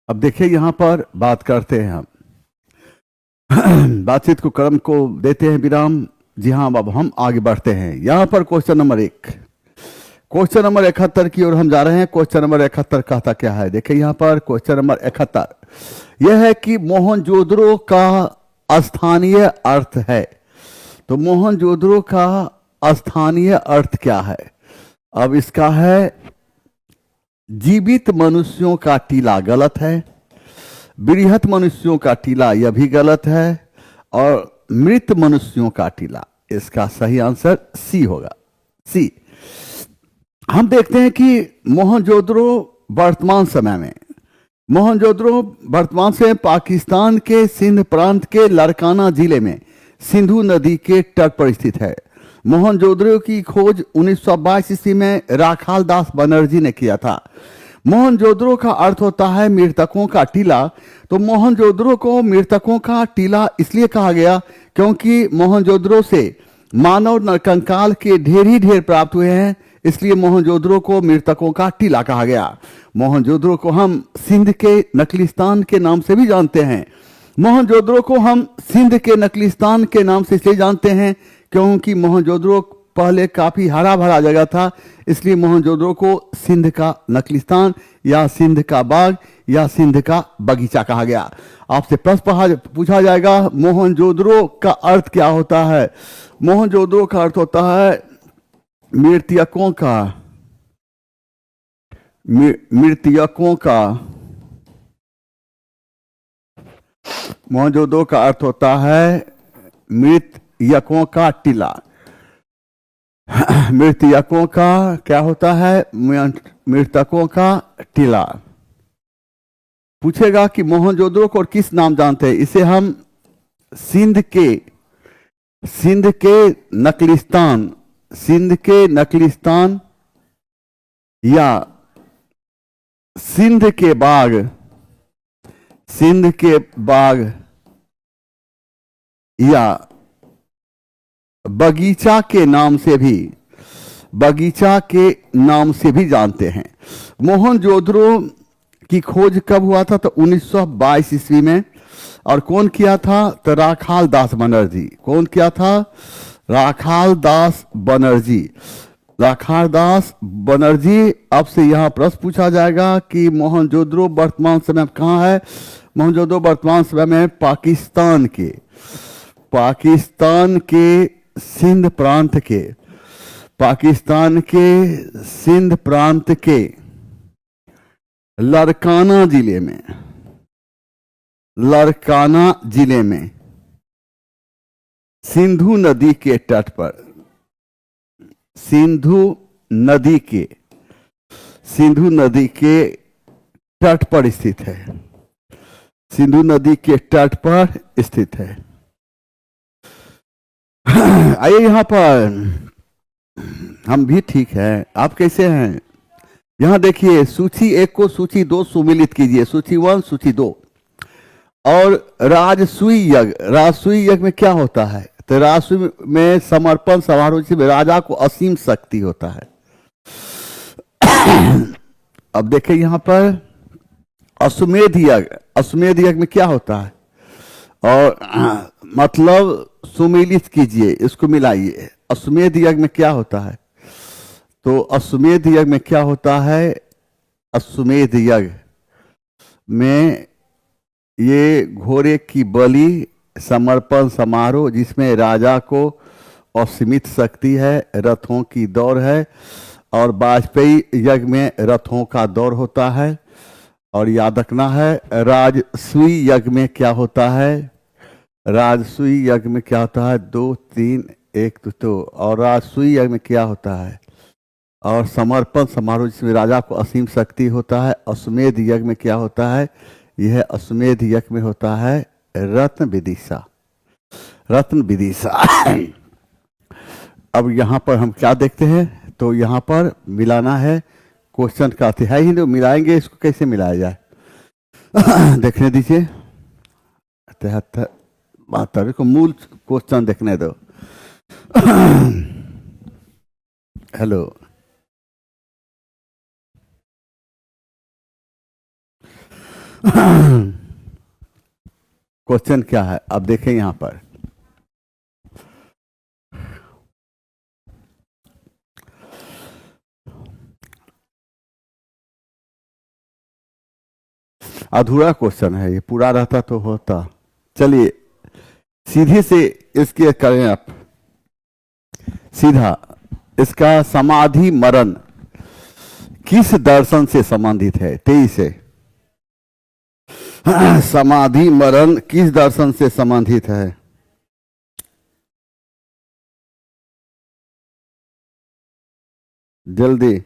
अब देखिए यहाँ पर बात करते हैं हम बातचीत को क्रम को देते हैं विराम। जी हाँ, अब हम आगे बढ़ते हैं। यहाँ पर क्वेश्चन नंबर 71 की ओर हम जा रहे हैं। क्वेश्चन नंबर 71 कहता क्या है? देखिए यहाँ पर क्वेश्चन नंबर 71 यह है कि मोहनजोदड़ो का स्थानीय अर्थ है। तो मोहनजोदड़ो का स्थानीय अर्थ क्या है? अब इसका है जीवित मनुष्यों का टीला, गलत है। बृहत मनुष्यों का टीला, यह भी गलत है। और मृत मनुष्यों का टीला, इसका सही आंसर सी होगा, सी। हम देखते हैं कि मोहनजोदड़ो वर्तमान से पाकिस्तान के सिंध प्रांत के लारकाना जिले में सिंधु नदी के तट पर स्थित है। मोहनजोदड़ो की खोज 1922 ईस्वी में राखाल दास बनर्जी ने किया था। मोहनजोदड़ो का अर्थ होता है मृतकों का टीला। तो मोहनजोदड़ो को मृतकों का टीला इसलिए कहा गया क्योंकि मोहनजोदड़ो से मानव कंकाल के ढेर प्राप्त हुए हैं, इसलिए मोहनजोदड़ो को मृतकों का टीला कहा गया। मोहनजोदड़ो को हम सिंध के नकलिस्तान के नाम से भी जानते हैं। मोहनजोदड़ो को हम सिंध के नकलिस्तान के नाम से इसलिए जानते हैं क्योंकि मोहनजोदड़ो पहले काफी हरा भरा जगह था, इसलिए मोहनजोदड़ो को सिंध का नकलिस्तान या सिंध का बाग या सिंध का बगीचा कहा गया। आपसे प्रश्न पूछा जाएगा मोहनजोदड़ो का अर्थ क्या होता है? मोहनजोदड़ो का अर्थ होता है मृतकों का मोहनजोदड़ो का अर्थ होता है मृतकों का टीला। मृतकों का क्या होता है? मृतकों का टीला। पूछेगा कि मोहनजोदड़ो को और किस नाम जानते हैं? इसे हम सिंध के नकलिस्तान या सिंध के बाग या बगीचा के नाम से भी जानते हैं। मोहनजोदड़ो की खोज कब हुआ था? तो 1922 ईस्वी में। और कौन किया था? तो राखाल दास बनर्जी। कौन किया था? राखाल दास बनर्जी। अब से यहाँ प्रश्न पूछा जाएगा कि मोहनजोदड़ो वर्तमान समय में कहाँ है? मोहनजोदड़ो वर्तमान समय में पाकिस्तान के सिंध प्रांत के लारकाना जिले में सिंधु नदी के तट पर स्थित है। सिंधु नदी के तट पर स्थित है। आइए यहां पर हम भी ठीक है, आप कैसे हैं? यहां देखिए सूची 1 को सूची 2 सुमिलित कीजिए। सूची 1 सूची 2। और राजसूय यज्ञ में क्या होता है? तो राजसूय में समर्पण समारोह जिसमें राजा को असीम शक्ति होता है। अब देखिए यहां पर अश्वमेध यज्ञ में क्या होता है? और मतलब सुमिलित कीजिए, इसको मिलाइए। अश्वमेध यज्ञ में क्या होता है? तो अश्वमेध यज्ञ में क्या होता है? अश्वमेध यज्ञ में ये घोड़े की बलि समर्पण समारोह जिसमें राजा को असीमित शक्ति है, रथों की दौड़ है। और वाजपेयी यज्ञ में रथों का दौड़ होता है। और याद रखना है राजसूय यज्ञ में क्या होता है? राजसूय यज्ञ में क्या होता है? 2 3 1 2। और राजसूय यज्ञ में क्या होता है? और समर्पण समारोह जिसमें राजा को असीम शक्ति होता है। अश्वमेध यज्ञ में क्या होता है? यह अश्वमेध यज्ञ में होता है रत्न विदिशा। अब यहां पर हम क्या देखते हैं? तो यहां पर मिलाना है। क्वेश्चन का अर्थ है ही नहीं, मिलाएंगे इसको कैसे मिलाया जाए? देखने दीजिए 73 72 को मूल क्वेश्चन देखने दो। हेलो, क्वेश्चन क्या है अब देखें यहां पर। अधूरा क्वेश्चन है ये, पूरा रहता तो होता। चलिए सीधे से इसके करें आप सीधा। इसका समाधि मरण किस दर्शन से संबंधित है? 23 से समाधि मरण किस दर्शन से संबंधित है? जल्दी।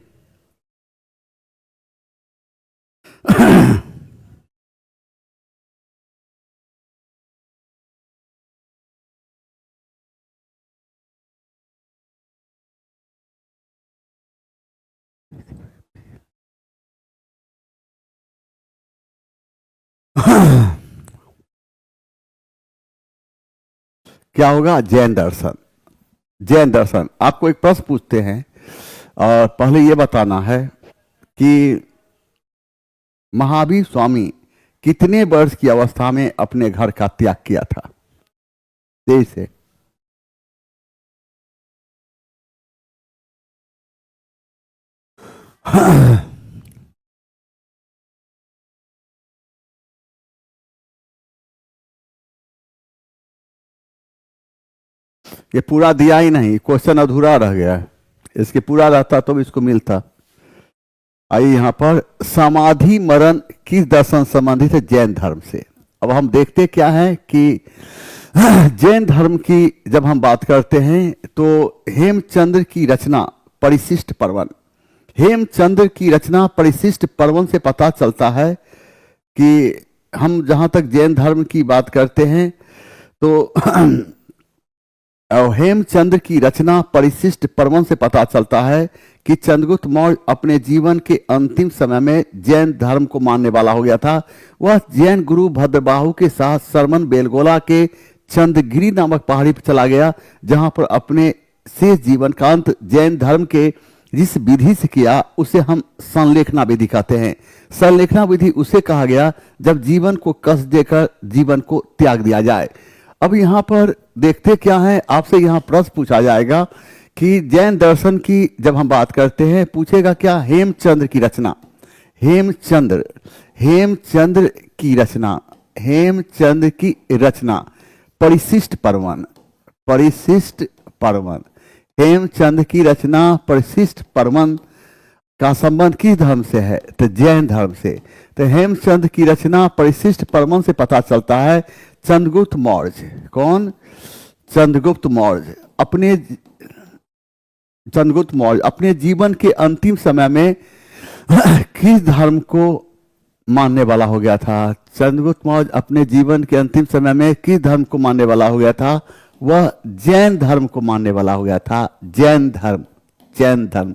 क्या होगा? जैन दर्शन। जैन दर्शन। आपको एक प्रश्न पूछते हैं और पहले यह बताना है कि महावीर स्वामी कितने वर्ष की अवस्था में अपने घर का त्याग किया था? 23 से ये पूरा दिया ही नहीं, क्वेश्चन अधूरा रह गया है। इसके पूरा रहता तो इसको मिलता। आइए यहां पर समाधि मरण किस दर्शन संबंधित है? जैन धर्म से। अब हम देखते क्या है कि जैन धर्म की जब हम बात करते हैं तो हेमचंद्र की रचना परिशिष्ट पर्वन, हेमचंद्र की रचना परिशिष्ट पर्वन से पता चलता है कि हम जहां तक जैन धर्म की बात करते हैं तो हेमचंद्र की रचना परिशिष्ट पर्वन से पता चलता है कि चंद्रगुप्त मौर्य अपने जीवन के अंतिम समय में जैन धर्म को मानने वाला हो गया था। वह जैन गुरु भद्रबाहु के साथ सरमन बेलगोला के चंद्रगिरी नामक पहाड़ी पर चला गया, जहां पर अपने शेष जीवन का अंत जैन धर्म के जिस विधि से किया उसे हम संलेखना विधि कहते हैं। संलेखना विधि उसे कहा गया जब जीवन को कष्ट देकर जीवन को त्याग दिया जाए। अब यहां पर देखते क्या है, आपसे यहां प्रश्न पूछा जाएगा कि जैन दर्शन की जब हम बात करते हैं पूछेगा क्या? हेमचंद्र की रचना, हेमचंद्र, हेमचंद्र की रचना, हेमचंद्र की रचना परिशिष्ट पर्वन, परिशिष्ट पर्वन, हेमचंद्र की रचना परिशिष्ट पर्वन का संबंध किस धर्म से है? तो जैन धर्म से। तो हेमचंद्र की रचना परिशिष्ट पर्वन से पता चलता है चंद्रगुप्त मौर्य, कौन? चंद्रगुप्त मौर्य अपने जीवन के अंतिम समय में किस धर्म को मानने वाला हो गया था? चंद्रगुप्त मौर्य अपने जीवन के अंतिम समय में किस धर्म को मानने वाला हो गया था? वह जैन धर्म को मानने वाला हो गया था। जैन धर्म, जैन धर्म।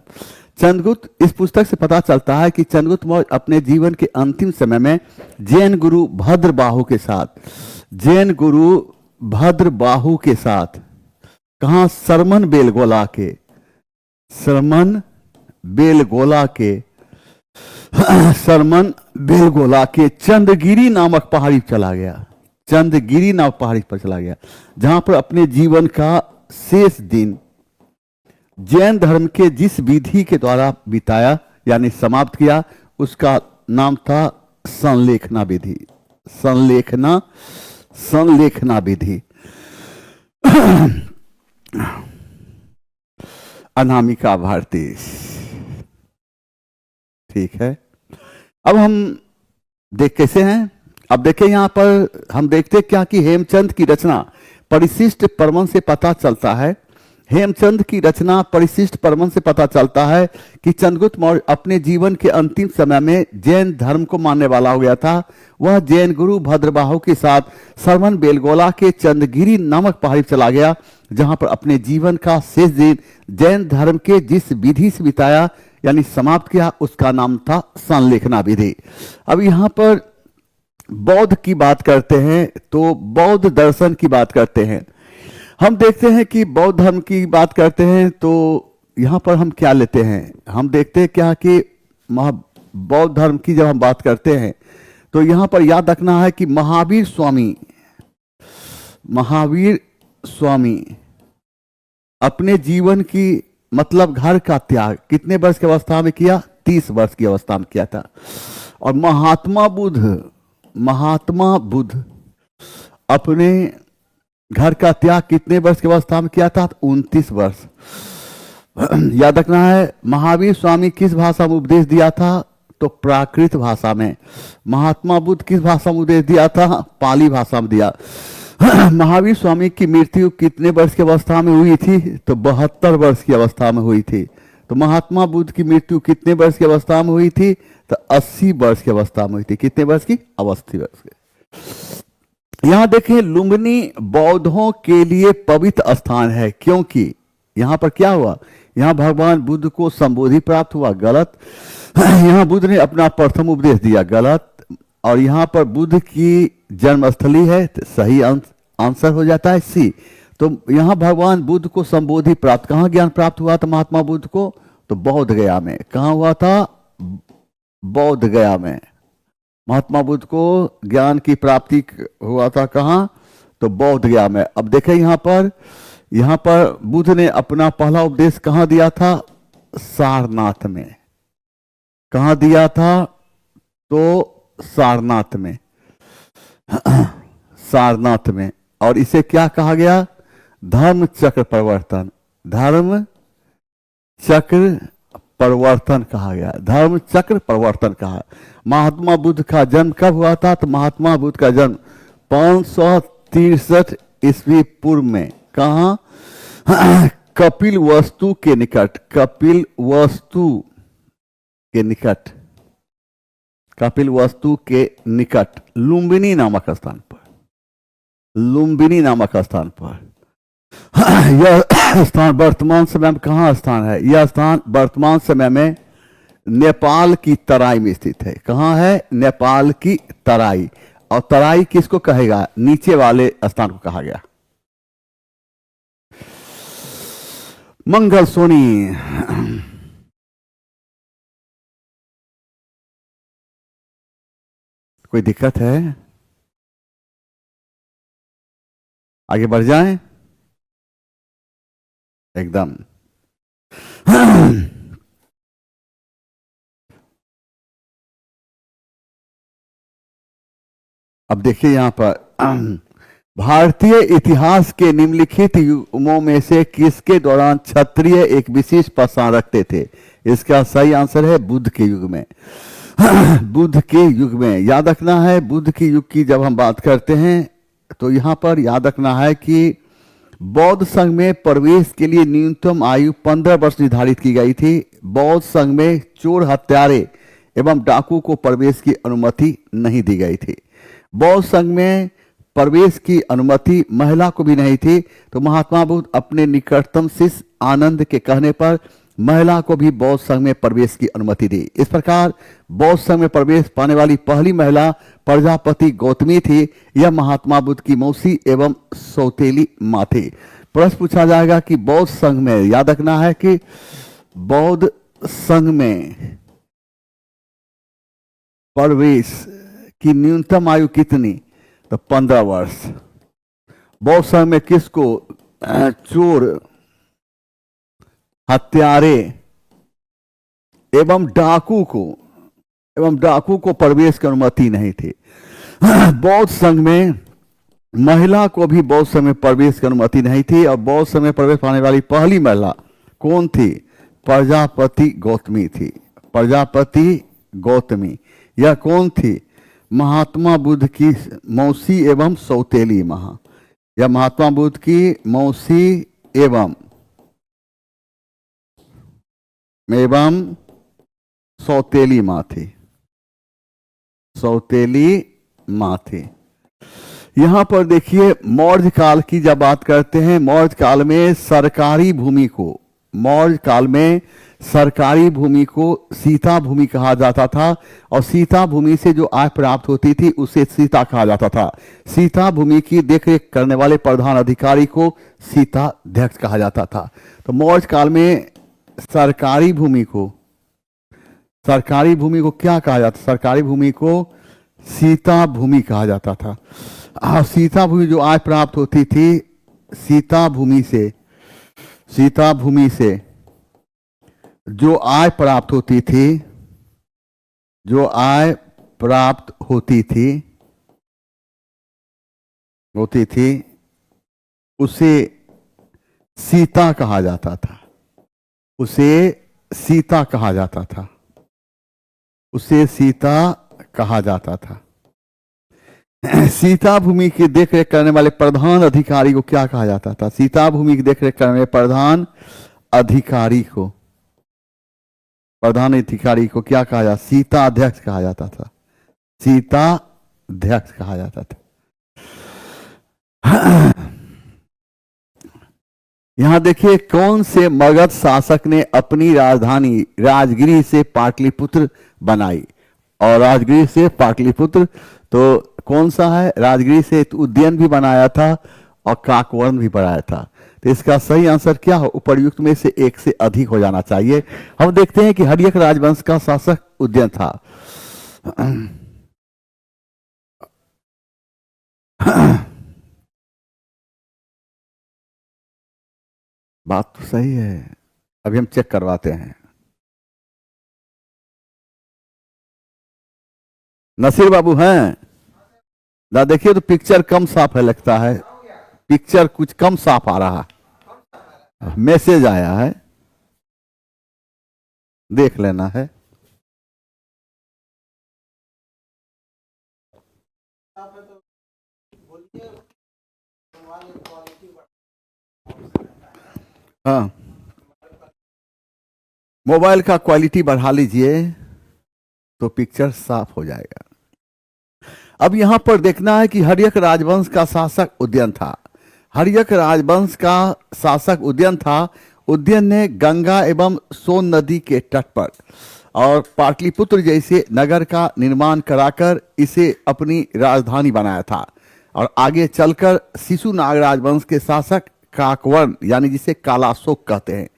चंद्रगुप्त, इस पुस्तक से पता चलता है कि चंद्रगुप्त मौर्य अपने जीवन के अंतिम समय में जैन गुरु भद्रबाहु के साथ, जैन गुरु भद्रबाहु के साथ कहां? सरमन बेलगोला के, सरमन बेलगोला के, सरमन बेलगोला के चंद्रगिरी नामक पहाड़ी पर चला गया, चंद्रगिरी नामक पहाड़ी पर चला गया, जहां पर अपने जीवन का शेष दिन जैन धर्म के जिस विधि के द्वारा बिताया यानी समाप्त किया उसका नाम था संलेखना विधि, संलेखना, संलेखना विधि। अनामिका भारती, ठीक है। अब हम देख कैसे हैं, अब देखें यहां पर हम देखते क्या कि हेमचंद की रचना परिशिष्ट पर्वन से पता चलता है, हेमचंद की रचना परिशिष्ट पर्वन से पता चलता है कि चंद्रगुप्त मौर्य अपने जीवन के अंतिम समय में जैन धर्म को मानने वाला हो गया था। वह जैन गुरु भद्रबाहु के साथ सरमन बेलगोला के चंद्रगिरी नामक पहाड़ी चला गया, जहां पर अपने जीवन का शेष दिन जैन धर्म के जिस विधि से बिताया यानी समाप्त किया उसका नाम था संलेखना विधि। अब यहां पर बौद्ध की बात करते हैं तो बौद्ध दर्शन की बात करते हैं। हम देखते हैं कि बौद्ध धर्म की बात करते हैं तो यहां पर हम क्या लेते हैं, हम देखते हैं क्या कि बौद्ध धर्म की जब हम बात करते हैं तो यहां पर याद रखना है कि महावीर स्वामी अपने जीवन की मतलब घर का त्याग कितने वर्ष की अवस्था में किया? 30 वर्ष की अवस्था में किया था। और महात्मा बुद्ध अपने घर का त्याग कितने वर्ष की अवस्था में किया था? 29 वर्ष। याद रखना है महावीर स्वामी किस भाषा में उपदेश दिया था? तो प्राकृत भाषा में। महात्मा बुद्ध किस भाषा में उपदेश दिया था? पाली भाषा में दिया। महावीर स्वामी की मृत्यु कितने वर्ष की अवस्था में हुई थी? तो 72 वर्ष की अवस्था में हुई थी। तो महात्मा बुद्ध की मृत्यु कितने वर्ष की अवस्था में हुई थी? तो 80 वर्ष की अवस्था में हुई थी। कितने वर्ष की? 80 वर्ष की। यहां देखें, लुम्बिनी बौद्धों के लिए पवित्र स्थान है, क्योंकि यहां पर क्या हुआ? यहां भगवान बुद्ध को संबोधि प्राप्त हुआ, गलत। यहां बुद्ध ने अपना प्रथम उपदेश दिया, गलत। और यहां पर बुद्ध की जन्मस्थली है, तो सही आंसर हो जाता है सी। तो यहां भगवान बुद्ध को संबोधि प्राप्त, कहां ज्ञान प्राप्त हुआ था महात्मा बुद्ध को? तो बौद्ध गया में। कहां हुआ था? बौद्ध गया में। महात्मा बुद्ध को ज्ञान की प्राप्ति हुआ था कहां? तो बौद्ध गया में। अब देखें यहां पर बुद्ध ने अपना पहला उपदेश कहां दिया था? सारनाथ में। कहां दिया था? तो सारनाथ में। सारनाथ में। और इसे क्या कहा गया? धर्म चक्र परिवर्तन। धर्म चक्र परिवर्तन कहा गया। धर्म चक्र परिवर्तन कहा। महात्मा बुद्ध का जन्म कब हुआ था? तो महात्मा बुद्ध का जन्म 563 ईस्वी पूर्व में। कहा? कपिल वस्तु के निकट। कपिल वस्तु के निकट। कपिल वस्तु के निकट लुम्बिनी नामक स्थान पर। लुम्बिनी नामक स्थान पर। यह स्थान वर्तमान समय में कहाँ स्थान है? यह स्थान वर्तमान समय में नेपाल की तराई में स्थित है। कहाँ है? नेपाल की तराई। और तराई किसको कहेगा? नीचे वाले स्थान को कहा गया। मंगल सोनी। कोई दिक्कत है? आगे बढ़ जाएं? एकदम। अब देखिए यहां पर भारतीय इतिहास के निम्नलिखित युगों में से किसके दौरान क्षत्रिय एक विशेष पहचान रखते थे? इसका सही आंसर है बुद्ध के युग में। बुद्ध के युग में। याद रखना है बुद्ध के युग की जब हम बात करते हैं तो यहां पर याद रखना है कि बौद्ध संघ में प्रवेश के लिए न्यूनतम आयु 15 वर्ष निर्धारित की गई थी। बौद्ध संघ में चोर, हत्यारे एवं डाकू को प्रवेश की अनुमति नहीं दी गई थी। बौद्ध संघ में प्रवेश की अनुमति महिला को भी नहीं थी। तो महात्मा बुद्ध अपने निकटतम शिष्य आनंद के कहने पर महिला को भी बौद्ध संघ में प्रवेश की अनुमति दी। इस प्रकार बौद्ध संघ में प्रवेश पाने वाली पहली महिला प्रजापति गौतमी थी। यह महात्मा बुद्ध की मौसी एवं सौतेली मां थी। प्रश्न पूछा जाएगा कि बौद्ध संघ में, याद रखना है कि बौद्ध संघ में प्रवेश की न्यूनतम आयु कितनी? तो 15 वर्ष। बौद्ध संघ में किसको? चोर, हत्यारे एवं डाकू को प्रवेश की अनुमति नहीं थी। बौद्ध संघ में महिला को भी बौद्ध संघ में प्रवेश की अनुमति नहीं थी। और बौद्ध संघ में प्रवेश पाने वाली पहली महिला कौन थी? प्रजापति गौतमी थी। प्रजापति गौतमी। यह कौन थी? महात्मा बुद्ध की मौसी एवं सौतेली मां। यह महात्मा बुद्ध की मौसी एवं सौतेली मां थी। सौतेली मां थी। यहां पर देखिए मौर्य काल की जब बात करते हैं, मौर्य काल में सरकारी भूमि को सीता भूमि कहा जाता था। और सीता भूमि से जो आय प्राप्त होती थी उसे सीता कहा जाता था। सीता भूमि की देखरेख करने वाले प्रधान अधिकारी को सीताध्यक्ष कहा जाता था। तो मौर्य काल में सरकारी भूमि को क्या कहा जाता? सरकारी भूमि को सीता भूमि कहा जाता था। सीता भूमि जो आय प्राप्त होती थी, सीता भूमि से जो आय प्राप्त होती थी, जो आय प्राप्त होती थी उसे सीता कहा जाता था। उसे सीता कहा जाता था। उसे सीता कहा जाता था। सीता भूमि की देखरेख करने वाले प्रधान अधिकारी को क्या कहा जाता था? सीता भूमि की देखरेख करने वाले प्रधान अधिकारी को क्या कहा जाता? सीता अध्यक्ष कहा जाता था। सीता अध्यक्ष कहा जाता था। यहां देखिए, कौन से मगध शासक ने अपनी राजधानी राजगिरी से पाटलिपुत्र बनाई? और राजगिरी से पाटलिपुत्र तो कौन सा है? राजगिरी से उद्यान भी बनाया था और काकवर्ण भी बनाया था। तो इसका सही आंसर क्या हो? उपर्युक्त में से एक से अधिक हो जाना चाहिए। हम देखते हैं कि हर्यक राजवंश का शासक उद्यन था। बात तो सही है, अभी हम चेक करवाते हैं। नसीर बाबू हैं ना? देखिए तो पिक्चर कम साफ है लगता है। पिक्चर कुछ कम साफ आ रहा है। मैसेज आया है, देख लेना है। हाँ, मोबाइल का क्वालिटी बढ़ा लीजिए तो पिक्चर साफ हो जाएगा। अब यहां पर देखना है कि हर्यक राजवंश का शासक उद्यन था। हर्यक राजवंश का शासक उद्यन था। उद्यन ने गंगा एवं सोन नदी के तट पर और पाटलिपुत्र जैसे नगर का निर्माण कराकर इसे अपनी राजधानी बनाया था। और आगे चलकर शिशुनाग राजवंश के शासक काकवर्ण, यानी जिसे कालाशोक कहते हैं,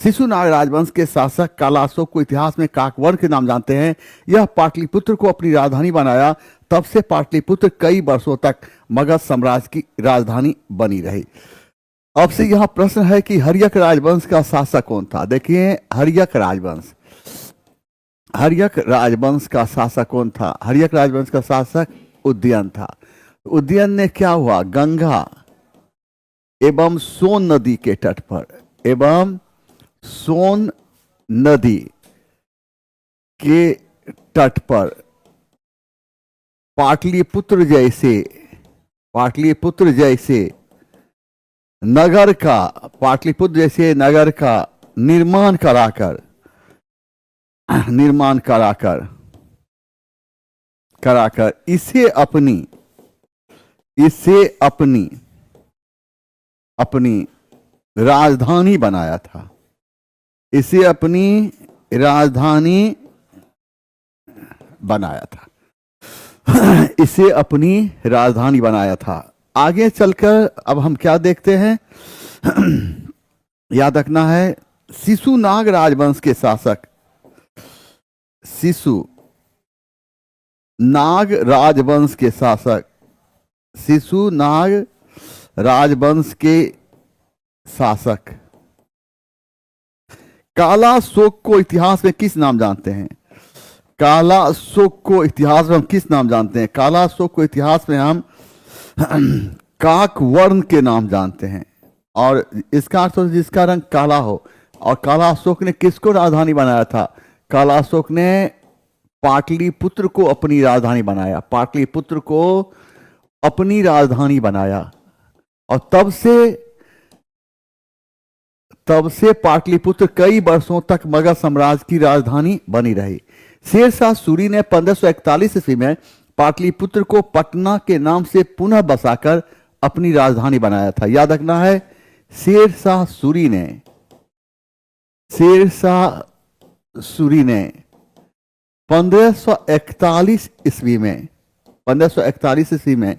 शिशुनाग राजवंश के शासक कालाशोक को इतिहास में काकवर्ण के नाम जानते हैं। यह पाटलिपुत्र को अपनी राजधानी बनाया। तब से पाटलिपुत्र कई वर्षों तक मगध साम्राज्य की राजधानी बनी रही। अब से यह प्रश्न है कि हर्यक राजवंश का शासक कौन था? देखिए, हर्यक राजवंश का शासक कौन था? हर्यक राजवंश का शासक उद्यन था। उद्यन ने क्या हुआ? गंगा एवं सोन नदी के तट पर सोन नदी के तट पर पाटलिपुत्र जैसे नगर का निर्माण कराकर इसे अपनी राजधानी बनाया था। इसे अपनी राजधानी बनाया था। आगे चलकर अब हम क्या देखते हैं? याद रखना है, शिशुनाग राजवंश के शासक शिशुनाग राजवंश के शासक कालाशोक को इतिहास में किस नाम जानते हैं? कालाशोक को इतिहास में हम किस नाम जानते हैं? कालाशोक को इतिहास में हम काकवर्ण के नाम जानते हैं। और इसका अर्थ जिसका रंग काला हो। और कालाशोक ने किसको राजधानी बनाया था? कालाशोक ने पाटलिपुत्र को अपनी राजधानी बनाया। और तब से पाटलिपुत्र कई वर्षों तक मगध साम्राज्य की राजधानी बनी रही। शेरशाह सूरी ने 1541 ईस्वी में पाटलिपुत्र को पटना के नाम से पुनः बसाकर अपनी राजधानी बनाया था। याद रखना है, शेरशाह सूरी ने 1541 ईस्वी में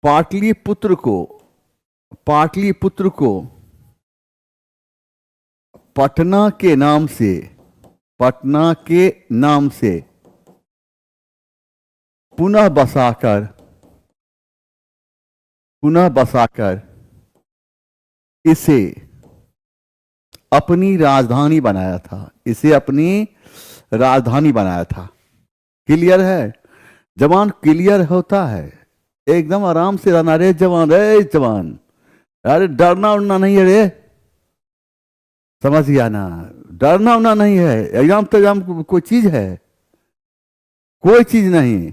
पाटलिपुत्र को पटना के नाम से पुनः बसाकर इसे अपनी राजधानी बनाया था, इसे अपनी राजधानी बनाया था। क्लियर है जवान? क्लियर होता है, एकदम आराम से रहना रे जवान, रे जवान, अरे डरना उड़ना नहीं है रे, समझ गया ना? डरना उड़ना नहीं है, एग्जाम तो एग्जाम कोई चीज है, कोई चीज नहीं,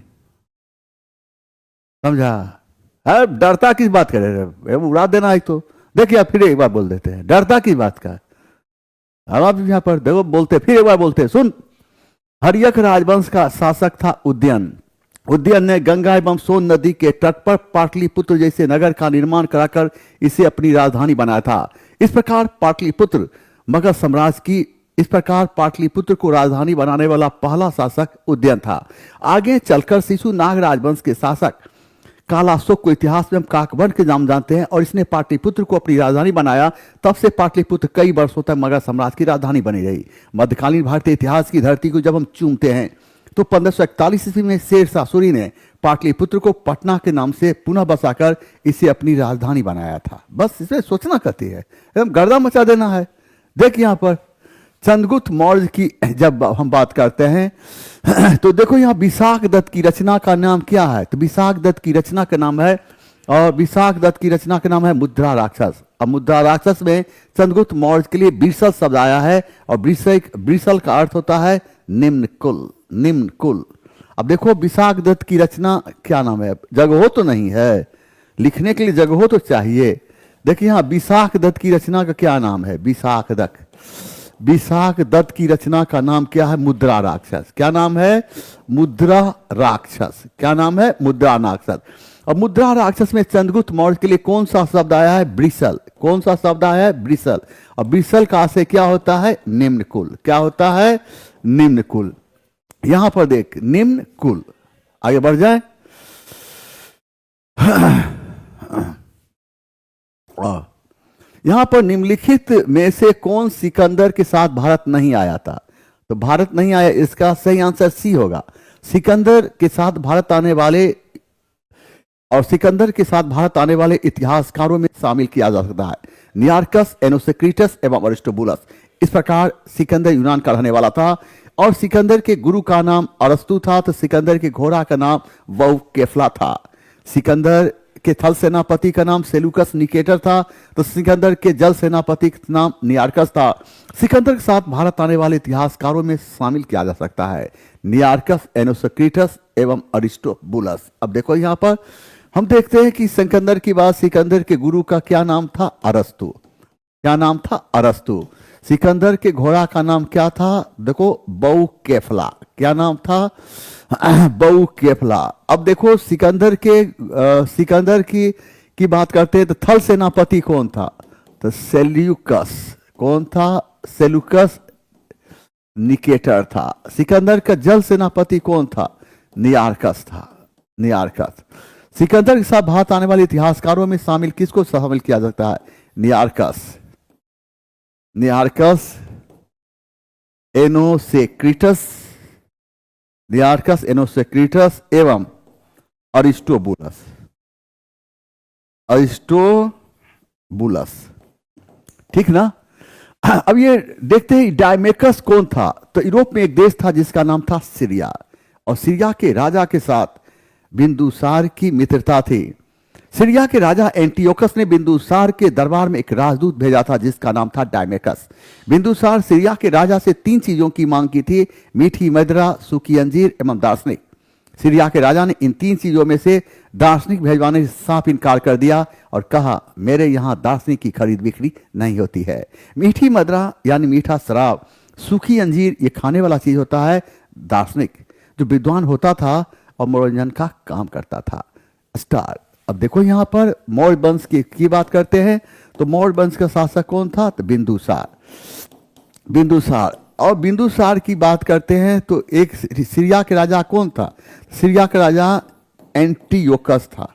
समझा? अरे डरता किस बात का रे, उड़ा देना है तो। देखिए फिर एक बार बोल देते हैं, डरता किस बात का? अब आप यहाँ पर देखो बोलते, फिर एक बार बोलते, सुन। हर्यक राजवंश का शासक था उदयन। उदयन ने गंगा एवं सोन नदी के तट पर पाटलिपुत्र जैसे नगर का निर्माण कराकर इसे अपनी राजधानी बनाया था। इस प्रकार पाटलिपुत्र को राजधानी बनाने वाला पहला शासक उदयन था। आगे चलकर शिशुनाग राजवंश के शासक कालाशोक को इतिहास में हम काकभन के नाम जानते हैं और इसने पाटलिपुत्र को अपनी राजधानी बनाया। तब से पाटलिपुत्र कई वर्षों तक मगध साम्राज्य की राजधानी बनी रही। मध्यकालीन भारतीय इतिहास की धरती को जब हम चूमते हैं तो 1541 ईस्वी में शेरशाह सूरी ने पाटलिपुत्र को पटना के नाम से पुनः बसाकर इसे अपनी राजधानी बनाया था। बस इसमें सोचना करती है, एकदम गर्दा मचा देना है। देख यहाँ पर चंद्रगुप्त मौर्य की जब हम बात करते हैं तो देखो यहाँ विशाख दत्त की रचना का नाम क्या है? तो विशाख दत्त की रचना का नाम है, और विशाख दत्त की रचना का नाम है मुद्रा राक्षस। अब मुद्रा राक्षस में चंद्रगुप्त मौर्य के लिए ब्रिसल शब्द आया है, और ब्रिसल का अर्थ होता है निम्न कुल, निम्न कुल। अब देखो विशाख दत्त की रचना क्या नाम है? जगह तो नहीं है, लिखने के लिए जगह तो चाहिए। देखिए यहाँ विशाख दत्त की रचना का क्या नाम है? विशाख दत्त की रचना का नाम क्या है? मुद्रा राक्षस। क्या नाम है? मुद्रा राक्षस। क्या नाम है? मुद्रा राक्षस। और मुद्रा राक्षस में चंद्रगुप्त मौर्य के लिए कौन सा शब्द आया है? ब्रिसल। कौन सा शब्द आया है? ब्रिसल। और ब्रिसल का आशय क्या होता है? निम्न कुल। क्या होता है? निम्न कुल। यहां पर देख, निम्न कुल। आगे बढ़ जाए। यहां पर निम्नलिखित में से कौन सिकंदर के साथ भारत नहीं आया था? तो भारत नहीं आया, इसका सही आंसर सी होगा। सिकंदर के साथ भारत आने वाले, और सिकंदर के साथ भारत आने वाले इतिहासकारों में शामिल किया जा सकता है नियार्कस, एनोसेक्रिटस एवं अरिस्टोबुलस। इस प्रकार सिकंदर यूनान का रहने वाला था, और सिकंदर के गुरु का नाम अरस्तु था, तो सिकंदर के घोड़ा का नाम वौकेफ्ला था। सिकंदर के थल सेनापति का नाम सेलुकस निकेटर था, तो सिकंदर के जल सेनापति का नाम नियार्कस था। सिकंदर के साथ भारत आने वाले इतिहासकारों में शामिल किया जा सकता है नियार्कस, एनोसेक्रिटस एवं अरिस्टोबुलस। अब देखो यहाँ पर हम देखते हैं कि सिकंदर की बात, सिकंदर के गुरु का क्या नाम था? अरस्तु। क्या नाम था? अरस्तु। सिकंदर के घोड़ा का नाम क्या था? देखो वौकेफ्ला। क्या नाम था? वौकेफ्ला। अब देखो सिकंदर की बात करते हैं तो थल सेनापति कौन था? तो सेल्यूकस। कौन था? सेल्यूकस निकेटर था। सिकंदर का जल सेनापति कौन था? नियार्कस था। नियार्कस। सिकंदर के साथ भारत आने वाले इतिहासकारों में शामिल किसको शामिल किया जाता है? नियार्कस, नियार्कस, एनोसेक्रिटस, नियार्कस, एनोसेक्रिटस एवं अरिस्टोबुलस। अरिस्टोबुलस, ठीक ना? अब ये देखते हैं डायमेकस कौन था? तो यूरोप में एक देश था जिसका नाम था सीरिया, और सीरिया के राजा के साथ बिंदुसार की मित्रता थी। सीरिया के राजा एंटियोकस ने बिंदुसार के दरबार में एक राजदूत भेजा था जिसका नाम था डायमेकस। बिंदुसार सीरिया के राजा से 3 चीजों की मांग की थी: मीठी मदिरा, सूखी अंजीर एवं दार्शनिक। सीरिया के राजा ने इन 3 चीजों में से दार्शनिक भेजवाने से साफ इनकार कर दिया और कहा, मेरे यहां दार्शनिक की खरीद बिक्री नहीं होती है। मीठी मदिरा यानी मीठा शराब, सूखी अंजीर ये खाने वाला चीज होता है, दार्शनिक जो विद्वान होता था और मनोरंजन का काम करता था, स्टार। अब देखो यहां पर मौर्य वंश की बात करते हैं तो मौर्य वंश का शासक कौन था? तो बिंदुसार। बिंदुसार। और बिंदुसार की बात करते हैं तो एक सीरिया के राजा कौन था? सीरिया का राजा एंटियोकस था।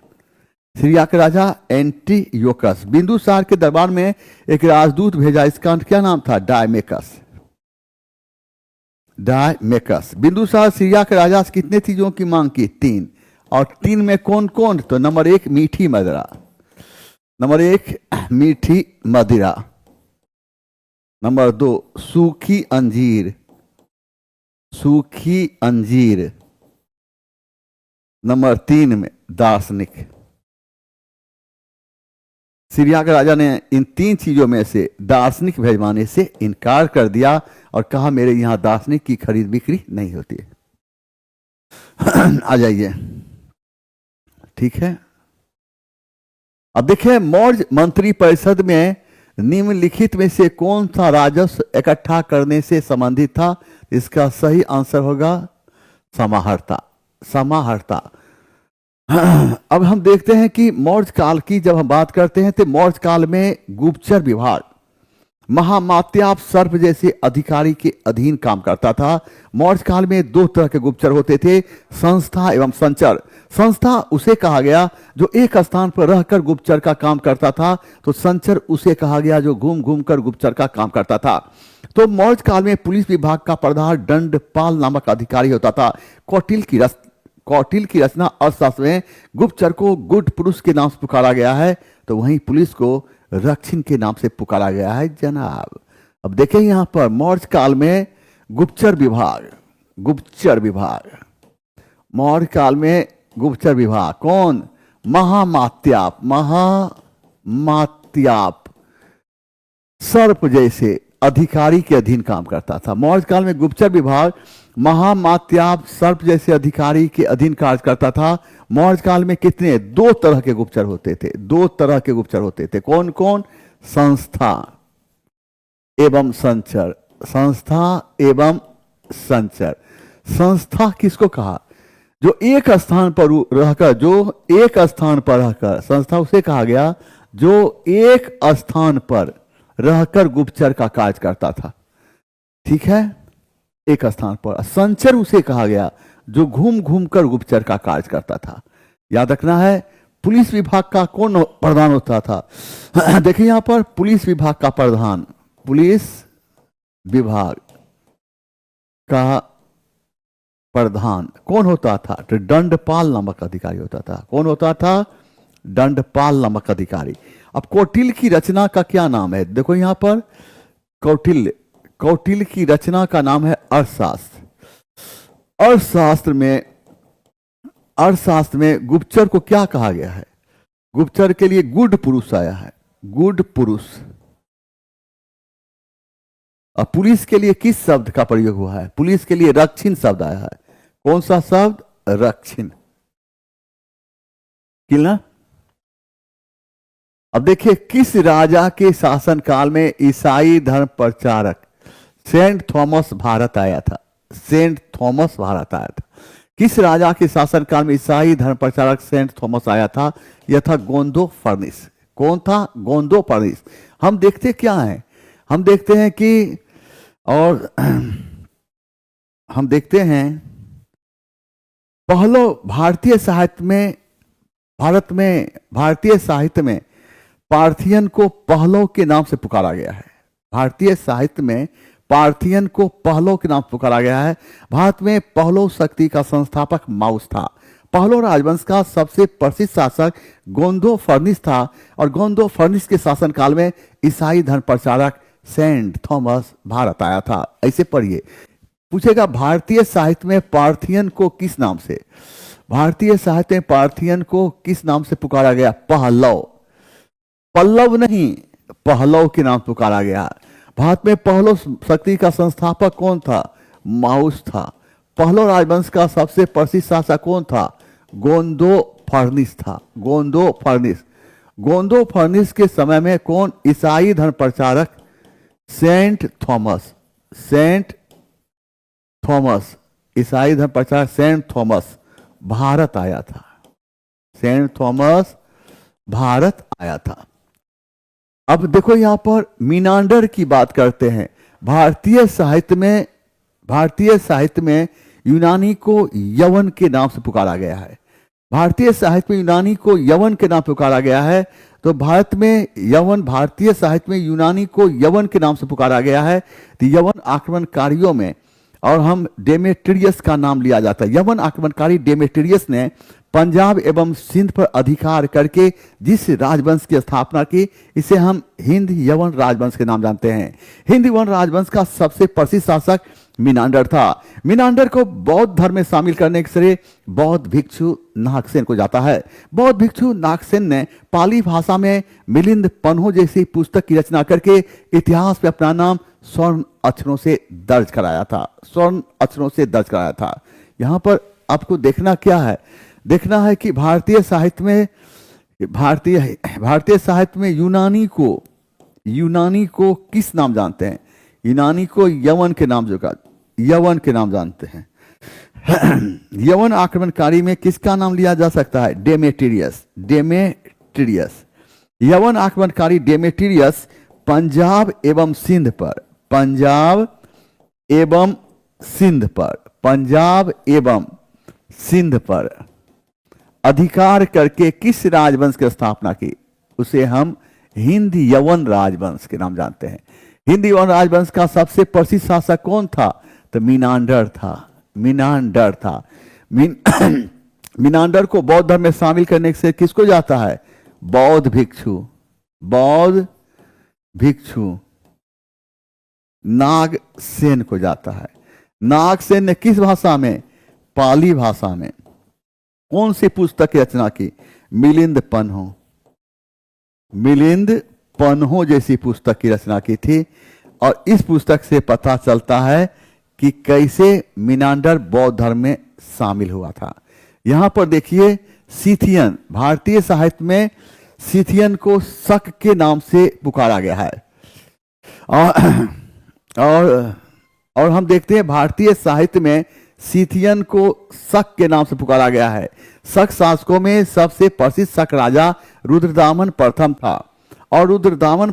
सीरिया के राजा एंटियोकस। बिंदुसार के दरबार में एक राजदूत भेजा, इसका क्या नाम था? डायमेकस। डायमेकस। बिंदुसार सीरिया के राजा से कितने चीजों की मांग की? 3। और 3 में कौन कौन? तो नंबर 1 मीठी मदिरा, नंबर 1 मीठी मदिरा, नंबर 2 सूखी अंजीर, सूखी अंजीर, नंबर 3 में दार्शनिक। सीरिया के राजा ने इन 3 चीजों में से दार्शनिक भेजवाने से इनकार कर दिया और कहा मेरे यहां दार्शनिक की खरीद बिक्री नहीं होती है। आ जाइए, ठीक है। अब देखिए, मौर्य मंत्री परिषद में निम्नलिखित में से कौन सा राजस्व इकट्ठा करने से संबंधित था? इसका सही आंसर होगा समाहर्ता, समाहर्ता। अब हम देखते हैं कि मौर्य काल की जब हम बात करते हैं तो मौर्य काल में गुप्तचर विभाग महामात्याप सर्प जैसे अधिकारी के अधीन काम करता था। मौर्य काल में 2 तरह के गुप्तचर होते थे, संस्था एवं संचर। संस्था उसे कहा गया जो एक स्थान पर रहकर गुप्तचर का काम करता था, तो संचर उसे कहा गया जो घूम घूम कर गुप्तचर का काम करता था। तो मौर्य काल में पुलिस विभाग का प्रधान दंडपाल नामक अधिकारी होता था। कौटिल्य की रचना अर्थशास्त्र में गुप्तचर को गुड पुरुष के नाम से पुकारा गया है, तो वहीं पुलिस को रक्षिन के नाम से पुकारा गया है जनाब। अब देखें यहां पर मौर्य काल में गुप्तचर विभाग, गुप्तचर विभाग, मौर्य काल में गुप्तचर विभाग कौन? महामात्याप, महामात्याप सर्प जैसे अधिकारी के अधीन काम करता था। मौर्य काल में गुप्तचर विभाग महामात्याप सर्प जैसे अधिकारी के अधीन कार्य करता था। मौर्य काल में कितने? 2 तरह के गुप्तचर होते थे, 2 तरह के गुप्तचर होते थे। कौन कौन? संस्था एवं संचर, संस्था एवं संचर। संस्था किसको कहा? जो एक स्थान पर रहकर, जो एक स्थान पर रहकर, संस्था उसे कहा गया जो एक स्थान पर रहकर गुप्तचर का कार्य करता था, ठीक है, एक स्थान पर। संचर उसे कहा गया जो घूम घूम कर गुप्तचर का कार्य करता था। याद रखना है, पुलिस विभाग का कौन प्रधान होता था? देखिए यहां पर पुलिस विभाग का प्रधान, पुलिस विभाग का प्रधान कौन होता था? तो दंडपाल नामक अधिकारी होता था। कौन होता था? दंडपाल नामक अधिकारी। अब कौटिल्य की रचना का क्या नाम है? देखो यहां पर कौटिल्य, कौटिल्य की रचना का नाम है अर्थशास्त्र। अर्थशास्त्र में गुप्तचर को क्या कहा गया है? गुप्तचर के लिए गुड पुरुष आया है, गुड पुरुष। अब पुलिस के लिए किस शब्द का प्रयोग हुआ है? पुलिस के लिए रक्षिन शब्द आया है। कौन सा शब्द? रक्षिन। किलना। अब देखिए, किस राजा के शासनकाल में ईसाई धर्म प्रचारक सेंट थॉमस भारत आया था? सेंट थॉमस भारत आया था। किस राजा के शासनकाल में ईसाई धर्म प्रचारक सेंट थॉमस आया था? यह था गोंदो फर्निस। कौन था? गोंदो फर्निस। हम देखते क्या है? हम देखते हैं कि, और हम देखते हैं पहलो भारतीय साहित्य में, भारत में भारतीय साहित्य में पार्थियन को पहलो के नाम से पुकारा गया है। भारतीय साहित्य में पार्थियन को पहलो के नाम से पुकारा गया है। भारत में पहलो शक्ति का संस्थापक माउस था। पहलो राजवंश का सबसे प्रसिद्ध शासक गोंदो फर्निस था, और गोंदो फर्निस के शासनकाल में ईसाई धर्म प्रचारक सेंट थॉमस भारत आया था। ऐसे पढ़िए, पूछेगा भारतीय साहित्य में पार्थियन को किस नाम से, भारतीय साहित्य में पार्थियन को किस नाम से पुकारा गया? पहलव, पल्लव नहीं, पहलव के नाम पुकारा गया। भारत में पहलो शक्ति का संस्थापक कौन था? माउस था। पहलो राजवंश का सबसे प्रसिद्ध शासक कौन था? गोंदो फर्निस था। गोंदो फर्निस। गोंदो फर्निस के समय में कौन? ईसाई धर्म प्रचारक सेंट थॉमस। सेंट थॉमस, ईसाई धर्म प्रचारक सेंट थॉमस भारत आया था। सेंट थॉमस भारत आया था। अब देखो यहां पर मीनांडर की बात करते हैं। भारतीय साहित्य में यूनानी को यवन के नाम से पुकारा गया है। भारतीय साहित्य में यूनानी को यवन के नाम से पुकारा गया है। तो भारत में यवन, भारतीय साहित्य में यूनानी को यवन के नाम से पुकारा गया है। तो यवन आक्रमणकारियों में और हम डेमेट्रियस का नाम लिया जाता है। यवन आक्रमणकारी डेमेट्रियस ने पंजाब एवं सिंध पर अधिकार करके जिस राजवंश की स्थापना की, इसे हम हिंद यवन राजवंश के नाम जानते हैं। हिंद यवन राजवंश का सबसे प्रसिद्ध शासक मीनांडर था। मीनांडर को बौद्ध धर्म में शामिल करने के श्रेय बौद्ध भिक्षु नागसेन को जाता है। बौद्ध भिक्षु नागसेन ने पाली भाषा में मिलिंद पन्हो जैसी पुस्तक की रचना करके इतिहास में अपना नाम स्वर्ण अक्षरों से दर्ज कराया था। स्वर्ण अक्षरों से दर्ज कराया था। यहाँ पर आपको देखना क्या है, देखना है कि भारतीय साहित्य में यूनानी को किस नाम जानते हैं? यूनानी को यवन के नाम जानते हैं। यवन आक्रमणकारी में किसका नाम लिया जा सकता है? डेमेट्रियस। यवन आक्रमणकारी डेमेट्रियस पंजाब एवं सिंध पर अधिकार करके किस राजवंश की स्थापना की? उसे हम हिंद यवन राजवंश के नाम जानते हैं। हिंद यवन राजवंश का सबसे प्रसिद्ध शासक कौन था? तो मीनांडर था। मीनांडर को बौद्ध धर्म में शामिल करने से किसको जाता है? बौद्ध भिक्षु नागसेन को जाता है। नागसेन ने किस भाषा में? पाली भाषा में कौन सी पुस्तक की रचना की? मिलिंद पन्हो जैसी पुस्तक की रचना की थी। और इस पुस्तक से पता चलता है कि कैसे मीनांडर बौद्ध धर्म में शामिल हुआ था। यहां पर देखिए सीथियन, भारतीय साहित्य में सीथियन को शक के नाम से पुकारा गया है। और हम देखते हैं भारतीय साहित्य में सीथियन को शक के नाम से पुकारा गया है। शक शासकों में सबसे प्रसिद्ध शक राजा रुद्रदामन प्रथम था। और रुद्रदामन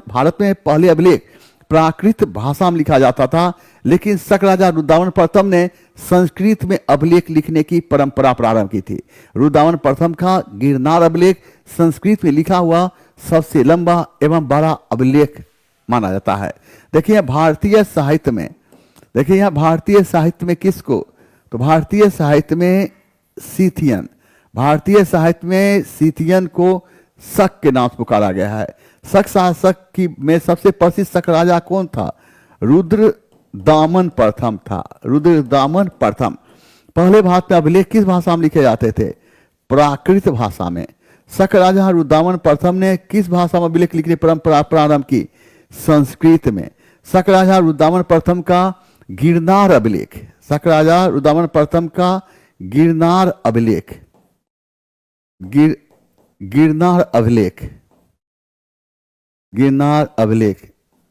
भारत में पहले अभिलेख प्राकृत भाषा में लिखा जाता था, लेकिन शक राजा रुद्रदामन प्रथम ने संस्कृत में अभिलेख लिखने की परंपरा प्रारंभ की थी। रुद्रदामन प्रथम का गिरनार अभिलेख संस्कृत में लिखा हुआ सबसे लंबा एवं बड़ा अभिलेख माना जाता है। देखिए भारतीय साहित्य में किसको? तो भारतीय साहित्य में सीथियन को शक के नाम से पुकारा गया है। शक शासक की में सबसे प्रसिद्ध शक राजा कौन था? रुद्रदामन प्रथम था। पहले भारत में अभिलेख किस भाषा में लिखे जाते थे? प्राकृत भाषा में। शक राजा रुद्रदामन प्रथम ने किस भाषा में अभिलेख लिखने की परंपरा प्रारंभ की? संस्कृत में। शक राजा रुद्रदामन प्रथम का गिरनार अभिलेख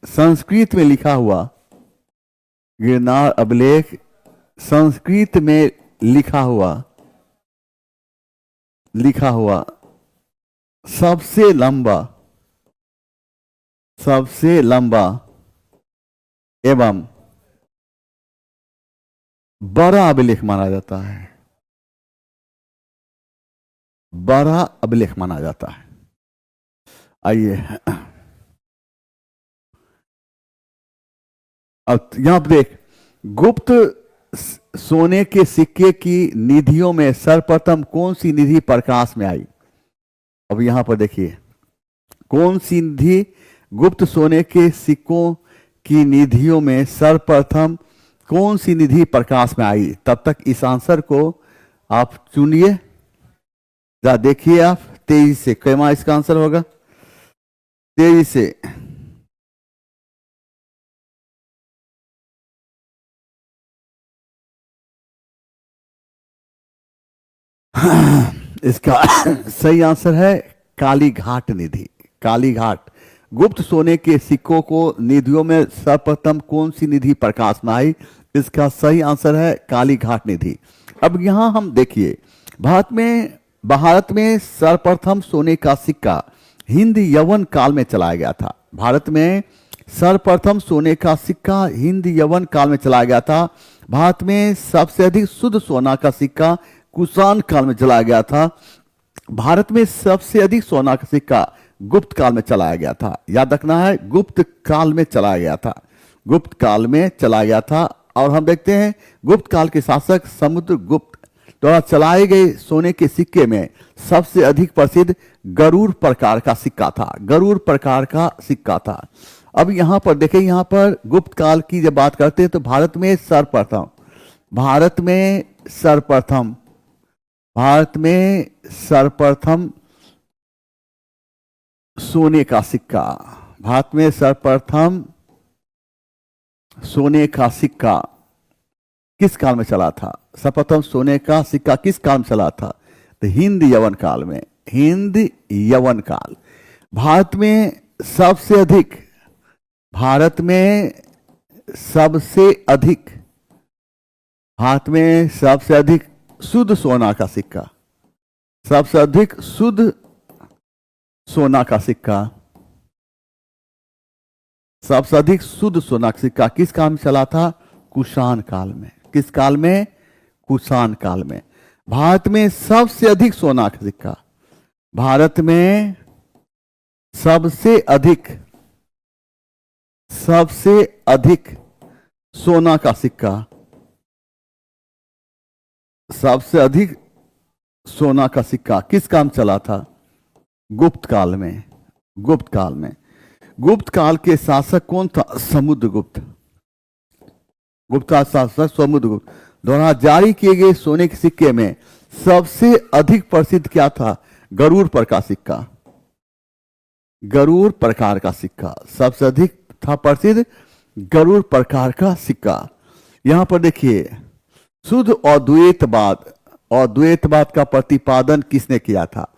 संस्कृत में लिखा हुआ, लिखा हुआ सबसे लंबा एवं बड़ा अभिलेख माना जाता है। आइए अब यहां पर देख, गुप्त सोने के सिक्के की निधियों में सर्वप्रथम कौन सी निधि प्रकाश में आई? अब यहां पर देखिए कौन सी निधि गुप्त सोने के सिक्कों की निधियों में सर्वप्रथम कौन सी निधि प्रकाश में आई? तब तक इस आंसर को आप चुनिए, जा देखिए आप तेजी से, कैमा इसका आंसर होगा? तेजी से इसका सही आंसर है कालीघाट निधि। गुप्त सोने के सिक्कों को निधियों में सर्वप्रथम कौन सी निधि प्रकाश में आई? इसका सही आंसर है कालीघाट निधि। अब यहां हम देखिए भारत में सर्वप्रथम सोने का सिक्का हिंद यवन काल में चलाया गया था। भारत में सर्वप्रथम सोने का सिक्का हिंद यवन काल में चलाया गया था। भारत में सबसे अधिक शुद्ध सोना का सिक्का कुषाण काल में चलाया गया था। भारत में सबसे अधिक सोना का सिक्का गुप्त काल में चलाया गया था। याद रखना है, गुप्त काल में चलाया गया था। गुप्त काल में चला गया था। और हम देखते हैं गुप्त काल के शासक समुद्रगुप्त द्वारा चलाए गए सोने के सिक्के में सबसे अधिक प्रसिद्ध गरुड़ प्रकार का सिक्का था। गरुड़ प्रकार का सिक्का था। अब यहाँ पर देखें, यहाँ पर गुप्त काल की जब बात करते हैं तो भारत में सर्वप्रथम सोने का सिक्का, भारत में सर्वप्रथम सोने का सिक्का किस काल में चला था? सर्वप्रथम सोने का सिक्का किस काल में चला था? तो हिंद यवन काल में। हिंद यवन काल। भारत में सबसे अधिक शुद्ध सोना का सिक्का, सबसे अधिक शुद्ध सोना का सिक्का, सबसे अधिक शुद्ध सोना का सिक्का किस काल में चला था? कुषाण काल में। किस काल में? कुषाण काल में। भारत में सबसे अधिक सोना का सिक्का, भारत में सबसे अधिक सोना का सिक्का, सबसे अधिक सोना का सिक्का किस काम चला था? गुप्त काल में। गुप्त काल में। गुप्त काल के शासक कौन था? समुद्रगुप्त। गुप्त काल शासक समुद्रगुप्त द्वारा जारी किए गए सोने के सिक्के में सबसे अधिक प्रसिद्ध क्या था? गरुड़ प्रकार का सिक्का। गरुड़ प्रकार का सिक्का सबसे अधिक था प्रसिद्ध, गरुड़ प्रकार का सिक्का। यहां पर देखिए, शुद्ध और द्वैतवाद का प्रतिपादन किसने किया था?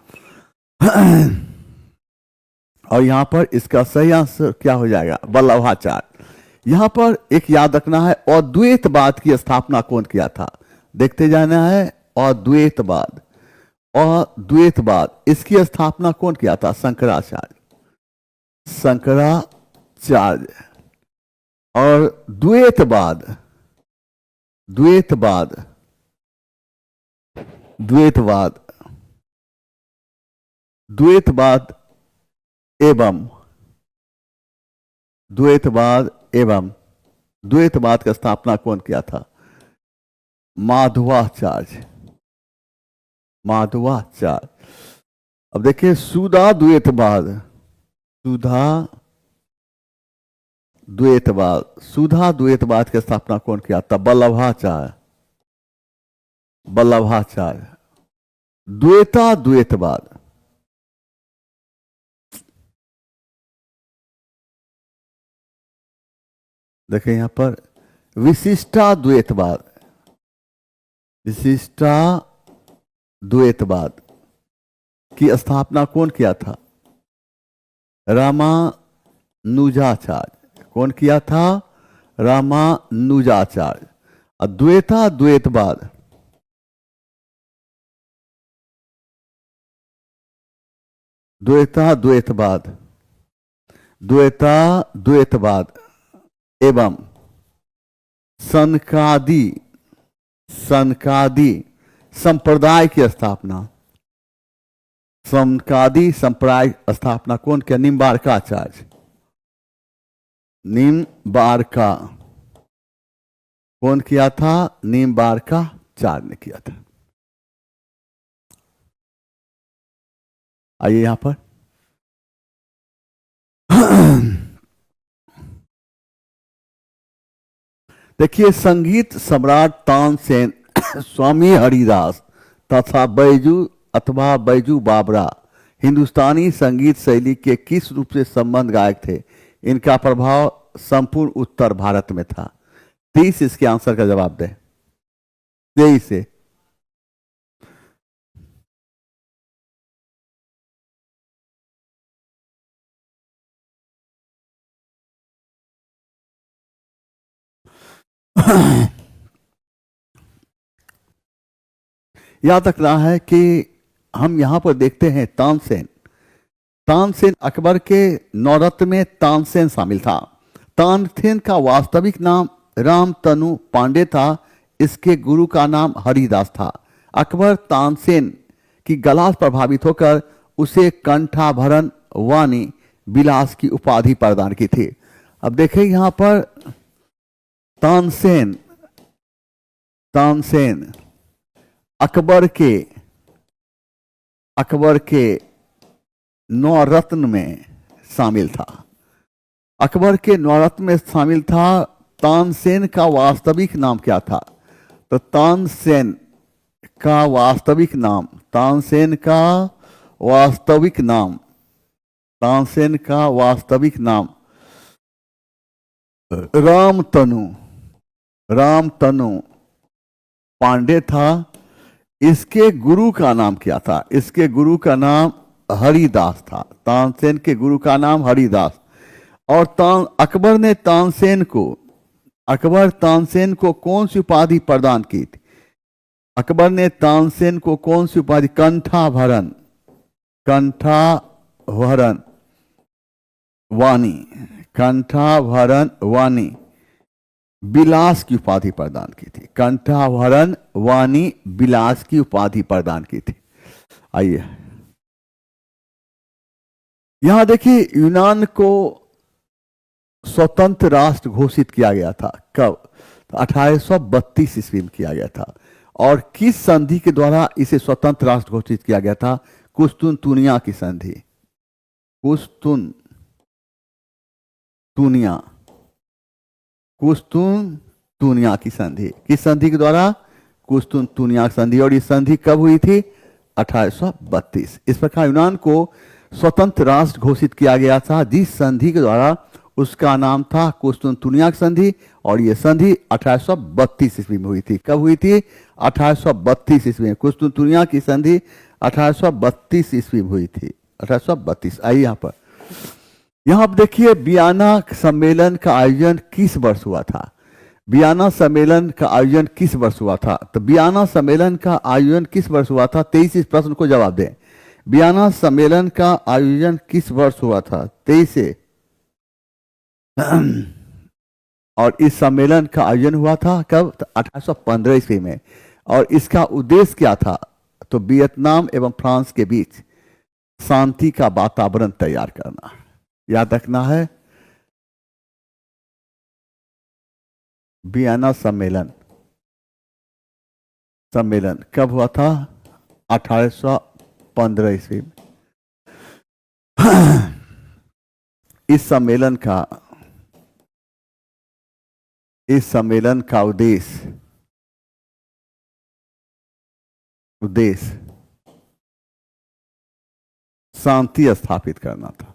और यहां पर इसका सही आंसर क्या हो जाएगा? वल्लभाचार्य। यहां पर एक याद रखना है, अद्वैतवाद की स्थापना कौन किया था? देखते जाना है। अद्वैतवाद, इसकी स्थापना कौन किया था? शंकराचार्य। और द्वैतवाद एवं द्वैतवाद का स्थापना कौन किया था? माधवाचार्य। अब देखिए, सुधा द्वैतवाद की स्थापना कौन किया था? वल्लभाचार्य। द्वैतवाद, देखिए यहां पर विशिष्टा द्वैतवाद की स्थापना कौन किया था? रामानुजाचार्य। कौन किया था? रामानुजाचार्य। द्वैतवाद एवं सनकादि संप्रदाय की स्थापना, सनकादि संप्रदाय स्थापना कौन किया? निम्बारकाचार्य। कौन किया था? निम्बारकाचार्य ने किया था। आइए यहां पर देखिए, संगीत सम्राट तानसेन, स्वामी हरिदास तथा बैजू बावरा हिंदुस्तानी संगीत शैली के किस रूप से संबंध गायक थे? इनका प्रभाव संपूर्ण उत्तर भारत में था। 30 इसके आंसर का जवाब दें। 23 से याद रखना है कि हम यहां पर देखते हैं तानसेन अकबर के नौरत्न में तानसेन शामिल था। तानसेन का वास्तविक नाम रामतनु पांडे था। इसके गुरु का नाम हरिदास था। अकबर तानसेन की गला से प्रभावित होकर उसे कंठाभरण वाणी विलास की उपाधि प्रदान की थी। अब देखें यहां पर तानसेन, तानसेन अकबर के 9 रत्न में शामिल था। अकबर के 9 रत्न में शामिल था। तानसेन का वास्तविक नाम क्या था? तो तानसेन का वास्तविक नाम, तानसेन का वास्तविक नाम, तानसेन का वास्तविक नाम रामतनु, रामतनु पांडे था। इसके गुरु का नाम क्या था? इसके गुरु का नाम हरिदास था। तानसेन के गुरु का नाम हरिदास। और अकबर ने तानसेन को कौन सी उपाधि प्रदान की थी? अकबर ने तानसेन को कौन सी उपाधि? कंठाभरण, कंठाभरण वाणी, कंठाभरण वाणी विलास की उपाधि प्रदान की थी। कंठाभरण वाणी विलास की उपाधि प्रदान की थी। आइए यहां देखिए, यूनान को स्वतंत्र राष्ट्र घोषित किया गया था। कब? 1832 ईस्वी में किया गया था। और किस संधि के द्वारा इसे स्वतंत्र राष्ट्र घोषित किया गया था? कुस्तुनतुनिया की संधि, कुस्तुनतुनिया की संधि। किस संधि के द्वारा? कुस्तुनतुनिया की संधि। और ये संधि कब हुई थी? 1832। इस प्रकार यूनान को स्वतंत्र राष्ट्र घोषित किया गया था जिस संधि के द्वारा, उसका नाम था कुस्तुनतुनिया की संधि। और यह संधि 1832 ईस्वी में हुई थी। कब हुई थी? 1832 ईस्वी में। कुस्तुनतुनिया की संधि 1832 ईस्वी में हुई थी। 1832। आइए यहां पर देखिए, वियना सम्मेलन का आयोजन किस वर्ष हुआ था? वियना सम्मेलन का आयोजन किस वर्ष हुआ था? तो वियना सम्मेलन का आयोजन किस वर्ष हुआ था? 23। इस प्रश्न को जवाब दें। वियना सम्मेलन का आयोजन किस वर्ष हुआ था? 23 से। और इस सम्मेलन का आयोजन हुआ था कब? तो 1815 ईस्वी में। और इसका उद्देश्य क्या था? तो वियतनाम एवं फ्रांस के बीच शांति का वातावरण तैयार करना। याद रखना है, वियना सम्मेलन कब हुआ था? 1815 ईस्वी में। इस सम्मेलन का उद्देश्य शांति स्थापित करना था।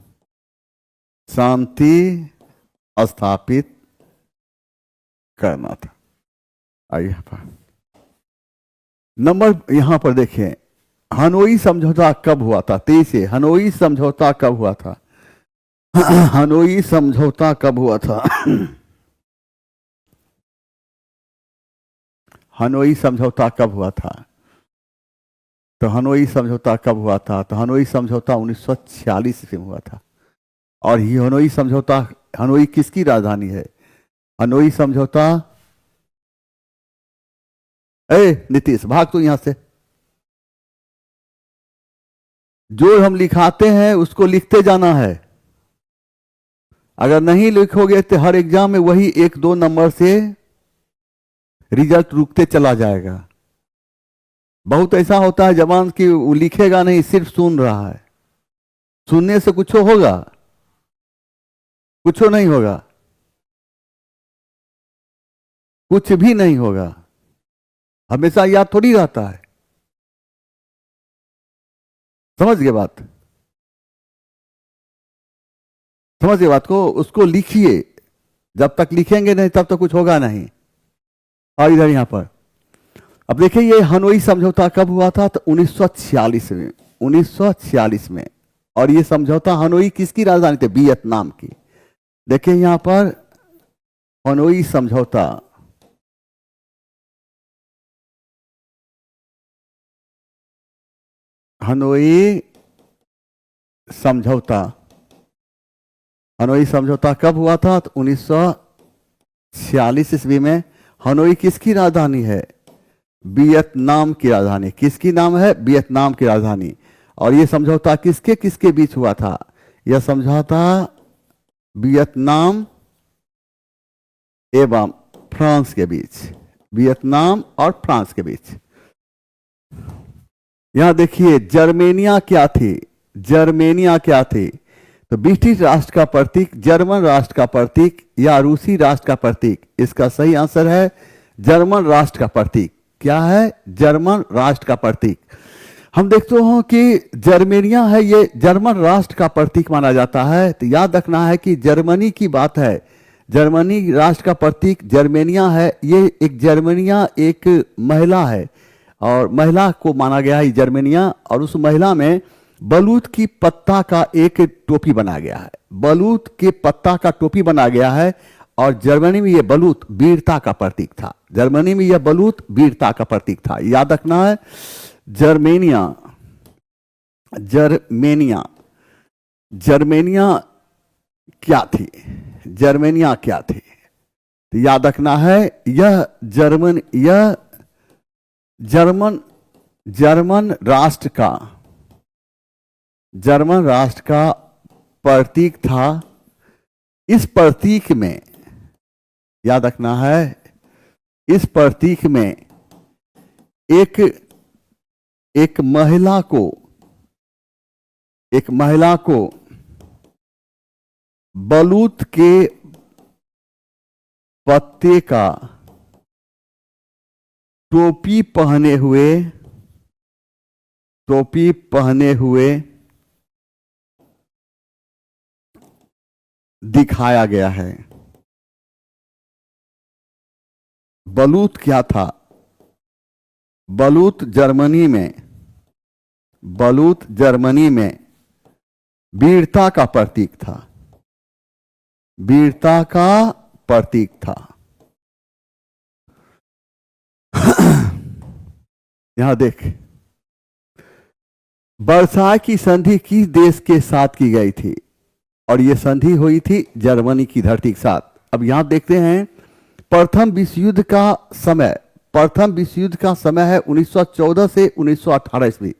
शांति स्थापित करना था। आइए नंबर यहां पर देखें, हनोई समझौता कब हुआ था? 23 से। हनोई समझौता कब हुआ था? हनोई समझौता कब हुआ था? हनोई समझौता कब हुआ था? तो हनोई समझौता कब हुआ था? तो हनोई समझौता 1946 ईस्वी में हुआ था। और ये हनोई समझौता, हनोई किसकी राजधानी है? हनोई समझौता, नीतीश भाग तो यहां से। जो हम लिखाते हैं उसको लिखते जाना है। अगर नहीं लिखोगे तो हर एग्जाम में वही 1-2 नंबर से रिजल्ट रुकते चला जाएगा। बहुत ऐसा होता है जवान कि वो लिखेगा नहीं, सिर्फ सुन रहा है। सुनने से कुछ होगा? कुछ नहीं होगा, कुछ भी नहीं होगा। हमेशा याद थोड़ी रहता है। समझ गए बात? समझ गए बात को? उसको लिखिए। जब तक लिखेंगे नहीं तब तक कुछ होगा नहीं। और इधर यहां पर अब देखिए, ये हनोई समझौता कब हुआ था? तो 1946 में। 1946 में। और ये समझौता, हनोई किसकी राजधानी थी? वियतनाम की। देखिए यहां पर हनोई समझौता, हनोई समझौता कब हुआ था? तो 1946 ईस्वी में। हनोई किसकी राजधानी है? वियतनाम की राजधानी। किसकी नाम है? वियतनाम की राजधानी। और यह समझौता किसके किसके बीच हुआ था? यह समझौता वियतनाम एवं फ्रांस के बीच, वियतनाम और फ्रांस के बीच। यहां देखिए जर्मेनिया क्या थी, जर्मेनिया क्या थी? तो ब्रिटिश राष्ट्र का प्रतीक, जर्मन राष्ट्र का प्रतीक या रूसी राष्ट्र का प्रतीक? इसका सही आंसर है जर्मन राष्ट्र का प्रतीक। क्या है? जर्मन राष्ट्र का प्रतीक। हम देखते हो कि जर्मेनिया है, ये जर्मन राष्ट्र का प्रतीक माना जाता है। तो याद रखना है कि जर्मनी की बात है, जर्मनी राष्ट्र का प्रतीक जर्मेनिया है। ये एक जर्मेनिया एक महिला है और महिला को माना गया है जर्मेनिया, और उस महिला में बलूत की पत्ता का एक टोपी बना गया है, बलूत के पत्ता का टोपी बना गया है। और जर्मनी में यह बलूत वीरता का प्रतीक था, जर्मनी में यह बलूत वीरता का प्रतीक था। याद रखना है जर्मेनिया, जर्मेनिया, जर्मेनिया क्या थी, जर्मेनिया क्या थी? तो याद रखना है यह जर्मन, यह जर्मन, जर्मन राष्ट्र का, जर्मन राष्ट्र का प्रतीक था। इस प्रतीक में याद रखना है, इस प्रतीक में एक महिला को, एक महिला को बलूत के पत्ते का टोपी पहने हुए, टोपी पहने हुए दिखाया गया है। बलूत क्या था? बलूत जर्मनी में, बलूत जर्मनी में वीरता का प्रतीक था, वीरता का प्रतीक था। यहां देख, वर्साय की संधि किस देश के साथ की गई थी? और यह संधि हुई थी जर्मनी की धरती के साथ। अब यहां देखते हैं प्रथम विश्व युद्ध का समय, प्रथम विश्व युद्ध का समय है 1914 से 1918 ईस्वी।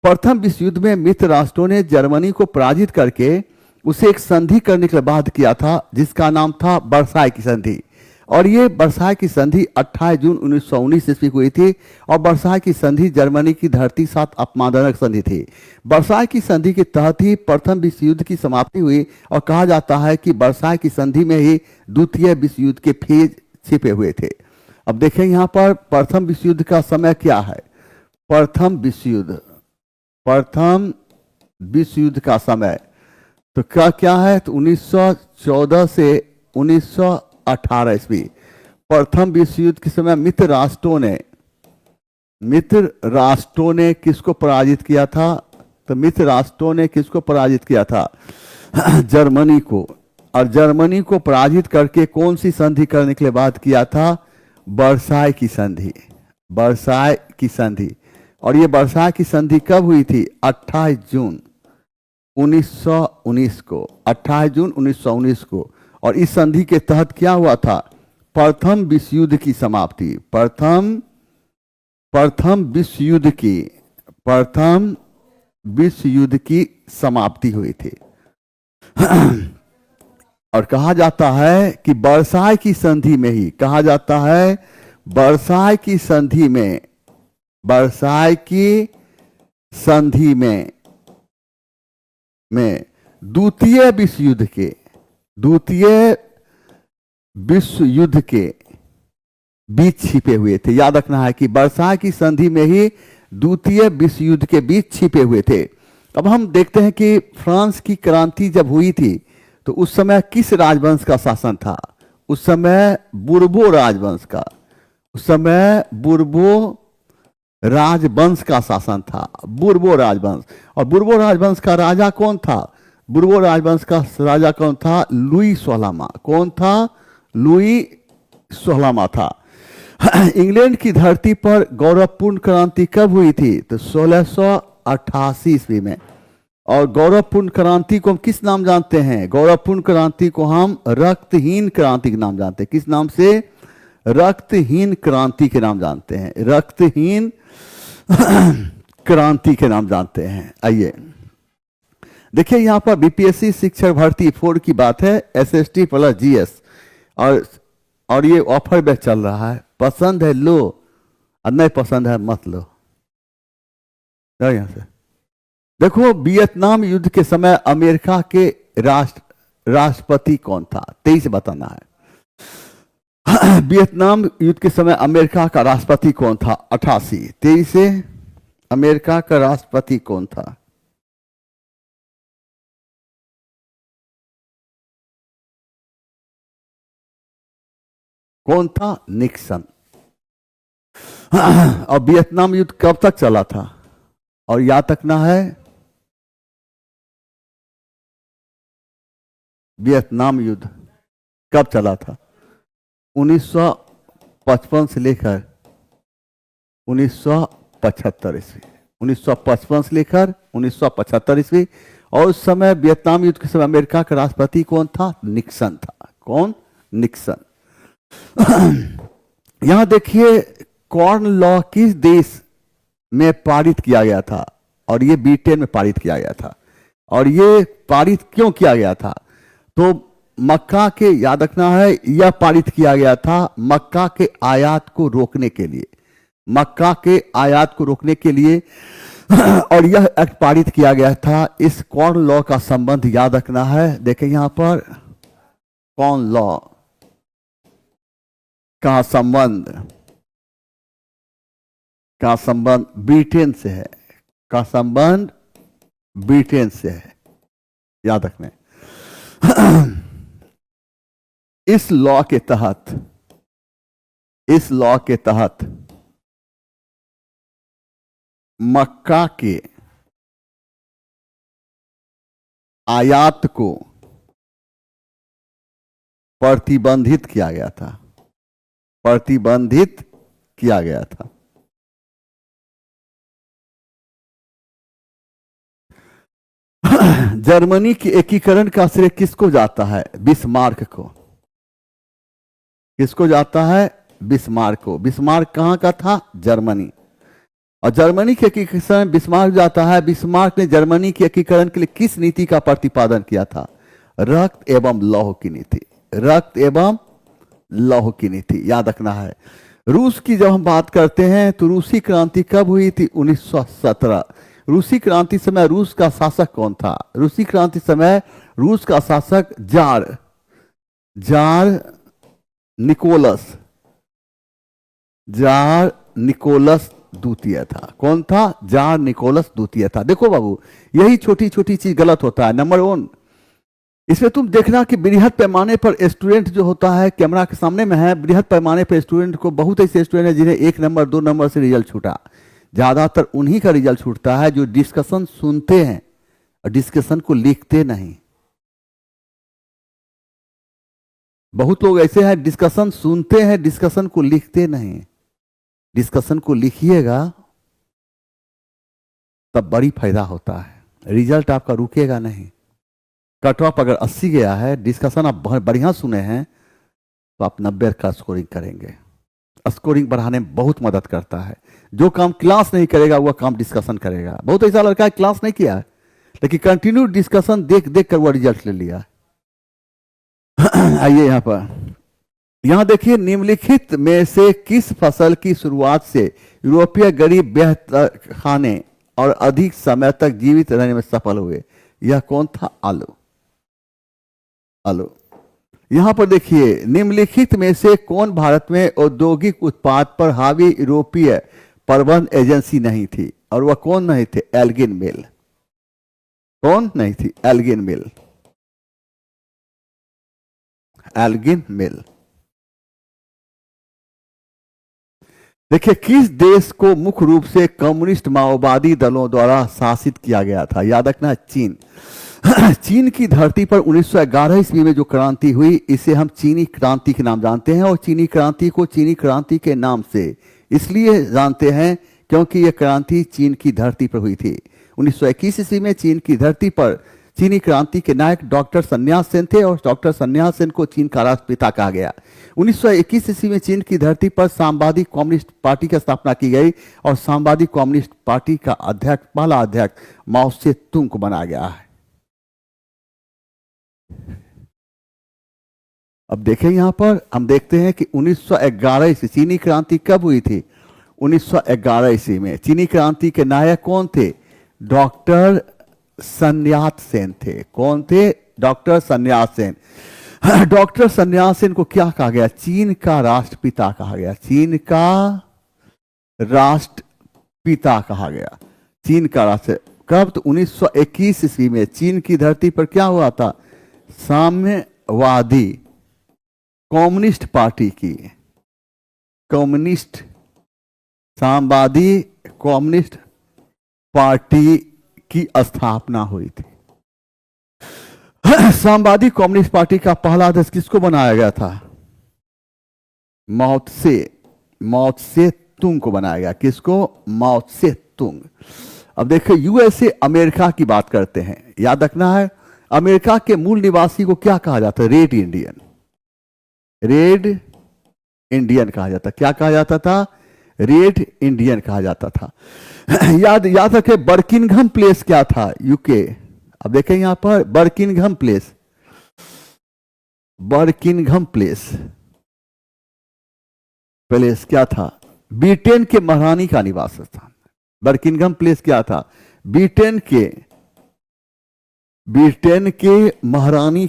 प्रथम विश्व युद्ध में मित्र राष्ट्रों ने जर्मनी को पराजित करके उसे एक संधि करने के बाद किया था, जिसका नाम था वर्साय की संधि। और ये वर्साय की संधि 28 जून 1919 ईस्वी को हुई थी। और वर्साय की संधि जर्मनी की धरती साथ अपमानजनक संधि थी। वर्साय की संधि के तहत ही प्रथम विश्व युद्ध की समाप्ति हुई, और कहा जाता है कि वर्साय की संधि में ही द्वितीय विश्व युद्ध के फेज छिपे हुए थे। अब देखें यहाँ पर प्रथम विश्व युद्ध का समय क्या है। प्रथम विश्व युद्ध, प्रथम विश्व युद्ध का समय तो क्या है? तो 1914 से 1918 ईस्वी। प्रथम विश्व युद्ध के समय मित्र राष्ट्रों ने किसको पराजित किया था? तो मित्र राष्ट्रों ने किसको पराजित किया था? जर्मनी को। और जर्मनी को पराजित करके कौन सी संधि करने के बाद किया था? वर्साय की संधि, वर्साय की संधि। और ये वर्साय की संधि कब हुई थी? 28 जून 1919 को, 28 जून 1919 को। और इस संधि के तहत क्या हुआ था? प्रथम विश्व युद्ध की समाप्ति, प्रथम विश्व युद्ध की, प्रथम विश्व युद्ध की समाप्ति हुई थी। और कहा जाता है कि वर्साय की संधि में ही, कहा जाता है वर्साय की संधि में, वर्साय की संधि में द्वितीय विश्व युद्ध के, द्वितीय विश्व युद्ध के बीच छिपे हुए थे। याद रखना है कि वर्साय की संधि में ही द्वितीय विश्व युद्ध के बीच छिपे हुए थे। अब हम देखते हैं कि फ्रांस की क्रांति जब हुई थी तो उस समय किस राजवंश का शासन था? उस समय बुर्बो राजवंश का, उस समय बुर्बो राजवंश का शासन था, बुर्बो राजवंश। और बुर्बो राजवंश का राजा कौन था? बुर्बो राजवंश का राजा कौन था? लुई 16वां। कौन था? लुई 16वां था। इंग्लैंड की धरती पर गौरवपूर्ण क्रांति कब हुई थी? तो 1688 ईस्वी में। और गौरवपूर्ण क्रांति को हम किस नाम जानते हैं? गौरवपूर्ण क्रांति को हम रक्तहीन क्रांति के नाम जानते हैं। किस नाम से? रक्तहीन क्रांति के नाम जानते हैं, रक्तहीन क्रांति के नाम जानते हैं। आइए देखिए यहां पर बीपीएससी शिक्षक भर्ती 4 की बात है, एसएसटी प्लस जीएस। और ये ऑफर में चल रहा है, पसंद है लो और नहीं पसंद है मत लो। यहां से देखो, वियतनाम युद्ध के समय अमेरिका के राष्ट्रपति कौन था? 23 बताना है। वियतनाम युद्ध के समय अमेरिका का राष्ट्रपति कौन था? 88। 23 से अमेरिका का राष्ट्रपति कौन था? कौन था? निक्सन। और वियतनाम युद्ध कब तक चला था? और याद रखना है, वियतनाम युद्ध कब चला था? 1955 से लेकर 1975 ईस्वी। 1955 से लेकर 1975 ईस्वी। और उस समय वियतनाम युद्ध के समय अमेरिका का राष्ट्रपति कौन था? निक्सन था। कौन? निक्सन। यहां देखिए, कॉर्न लॉ किस देश में पारित किया गया था? और ये ब्रिटेन में पारित किया गया था। और ये पारित क्यों किया गया था? तो मक्का के, याद रखना है, यह पारित किया गया था मक्का के आयात को रोकने के लिए। मक्का के आयात को रोकने के लिए और यह एक्ट पारित किया गया था। इस कॉर्न लॉ का संबंध याद रखना है। देखें यहां पर, कॉर्न लॉ का संबंध ब्रिटेन से है। का संबंध ब्रिटेन से है, याद रखना। इस लॉ के तहत मक्का के आयात को प्रतिबंधित किया गया था। प्रतिबंधित किया गया था। जर्मनी के एकीकरण का श्रेय किसको जाता है? बिस्मार्क को। किसको जाता है? बिस्मार्क को। बिस्मार्क कहां का था? जर्मनी। और जर्मनी के एकीकरण बिस्मार्क जाता है। बिस्मार्क ने जर्मनी के एकीकरण के लिए किस नीति का प्रतिपादन किया था? रक्त एवं लौह की नीति। रक्त एवं लौह की नीति, याद रखना है। रूस की जब हम बात करते हैं तो रूसी क्रांति कब हुई थी? 1917। रूसी क्रांति समय रूस का शासक कौन था? रूसी क्रांति समय रूस का शासक जार निकोलस द्वितीय था। कौन था? जार निकोलस द्वितीय था। देखो बाबू, यही छोटी छोटी चीज गलत होता है। नंबर 1, इसमें तुम देखना कि बृहद पैमाने पर स्टूडेंट जो होता है, कैमरा के सामने में है, बृहद पैमाने पर स्टूडेंट को, बहुत ऐसे स्टूडेंट है जिन्हें 1 नंबर 2 नंबर से रिजल्ट छूटा। ज्यादातर उन्हीं का रिजल्ट छूटता है जो डिस्कशन सुनते हैं और डिस्कशन को लिखते नहीं। बहुत लोग ऐसे हैं, डिस्कशन सुनते हैं, डिस्कशन को लिखते नहीं। डिस्कशन को लिखिएगा तब बड़ी फायदा होता है, रिजल्ट आपका रुकेगा नहीं। कट ऑफ अगर 80 गया है, डिस्कशन आप बढ़िया सुने हैं, तो आप 90 का स्कोरिंग करेंगे। स्कोरिंग बढ़ाने में बहुत मदद करता है। जो काम क्लास नहीं करेगा वह काम डिस्कशन करेगा। बहुत ऐसा लड़का है क्लास नहीं किया है, लेकिन कंटिन्यू डिस्कशन देख देख कर वह रिजल्ट ले लिया। आइए यहां पर, यहां देखिए, निम्नलिखित में से किस फसल की शुरुआत से यूरोपीय गरीब बेहतर खाने और अधिक समय तक जीवित रहने में सफल हुए? यह कौन था? आलू। यहां पर देखिए, निम्नलिखित में से कौन भारत में औद्योगिक उत्पाद पर हावी यूरोपीय प्रबंध एजेंसी नहीं थी? और वह कौन नहीं थे? एल्गिन मिल। कौन नहीं थी? एल्गिन मिल। एल्गिन मिल। देखिए, किस देश को मुख्य रूप से कम्युनिस्ट माओवादी दलों द्वारा शासित किया गया था? याद रखना, चीन। चीन की धरती पर 1911 ईस्वी में जो क्रांति हुई, इसे हम चीनी क्रांति के नाम जानते हैं। और चीनी क्रांति को चीनी क्रांति के नाम से इसलिए जानते हैं क्योंकि यह क्रांति चीन की धरती पर हुई थी। 1921 ईस्वी में चीन की धरती पर चीनी क्रांति के नायक डॉक्टर सन्याल सेन थे और डॉक्टर सन्याल सेन को चीन का राष्ट्रपिता कहा गया। 1921 ईस्वी में चीन की धरती पर साम्यवादी कम्युनिस्ट पार्टी की स्थापना की गई और साम्यवादी कम्युनिस्ट पार्टी का अध्यक्ष, पहला अध्यक्ष माओ से तुंग को बनाया गया है। अब देखें यहां पर हम देखते हैं कि 1911 ईस्वी चीनी क्रांति कब हुई थी? 1911 ईस्वी में। चीनी क्रांति के नायक कौन थे? डॉक्टर सन्यात सेन थे। कौन थे? डॉक्टर सन्यात सेन। डॉक्टर सन्यात सेन को क्या कहा गया? चीन का राष्ट्रपिता कहा गया। चीन का राष्ट्रपिता कहा गया। चीन का राष्ट्र कब? तो 1921 ईस्वी में चीन की धरती पर क्या हुआ था? साम्यवादी कम्युनिस्ट पार्टी की, कम्युनिस्ट साम्यवादी कम्युनिस्ट पार्टी की स्थापना हुई थी। साम्यवादी कम्युनिस्ट पार्टी का पहला अध्यक्ष किसको बनाया गया था? माओ त्से तुंग को बनाया गया। किसको? माओ त्से तुंग। अब देखिए यूएसए अमेरिका की बात करते हैं, याद रखना है अमेरिका के मूल निवासी को क्या कहा जाता है? Red Indian. रेड इंडियन कहा जाता। क्या कहा जाता था? रेड इंडियन कहा जाता था। याद रखे बर्किंघम प्लेस क्या था? यूके। अब देखें यहां पर बर्किंघम प्लेस, बर्किंघम प्लेस क्या था? ब्रिटेन के महारानी का निवास स्थान। बर्किंघम प्लेस क्या था? ब्रिटेन के महारानी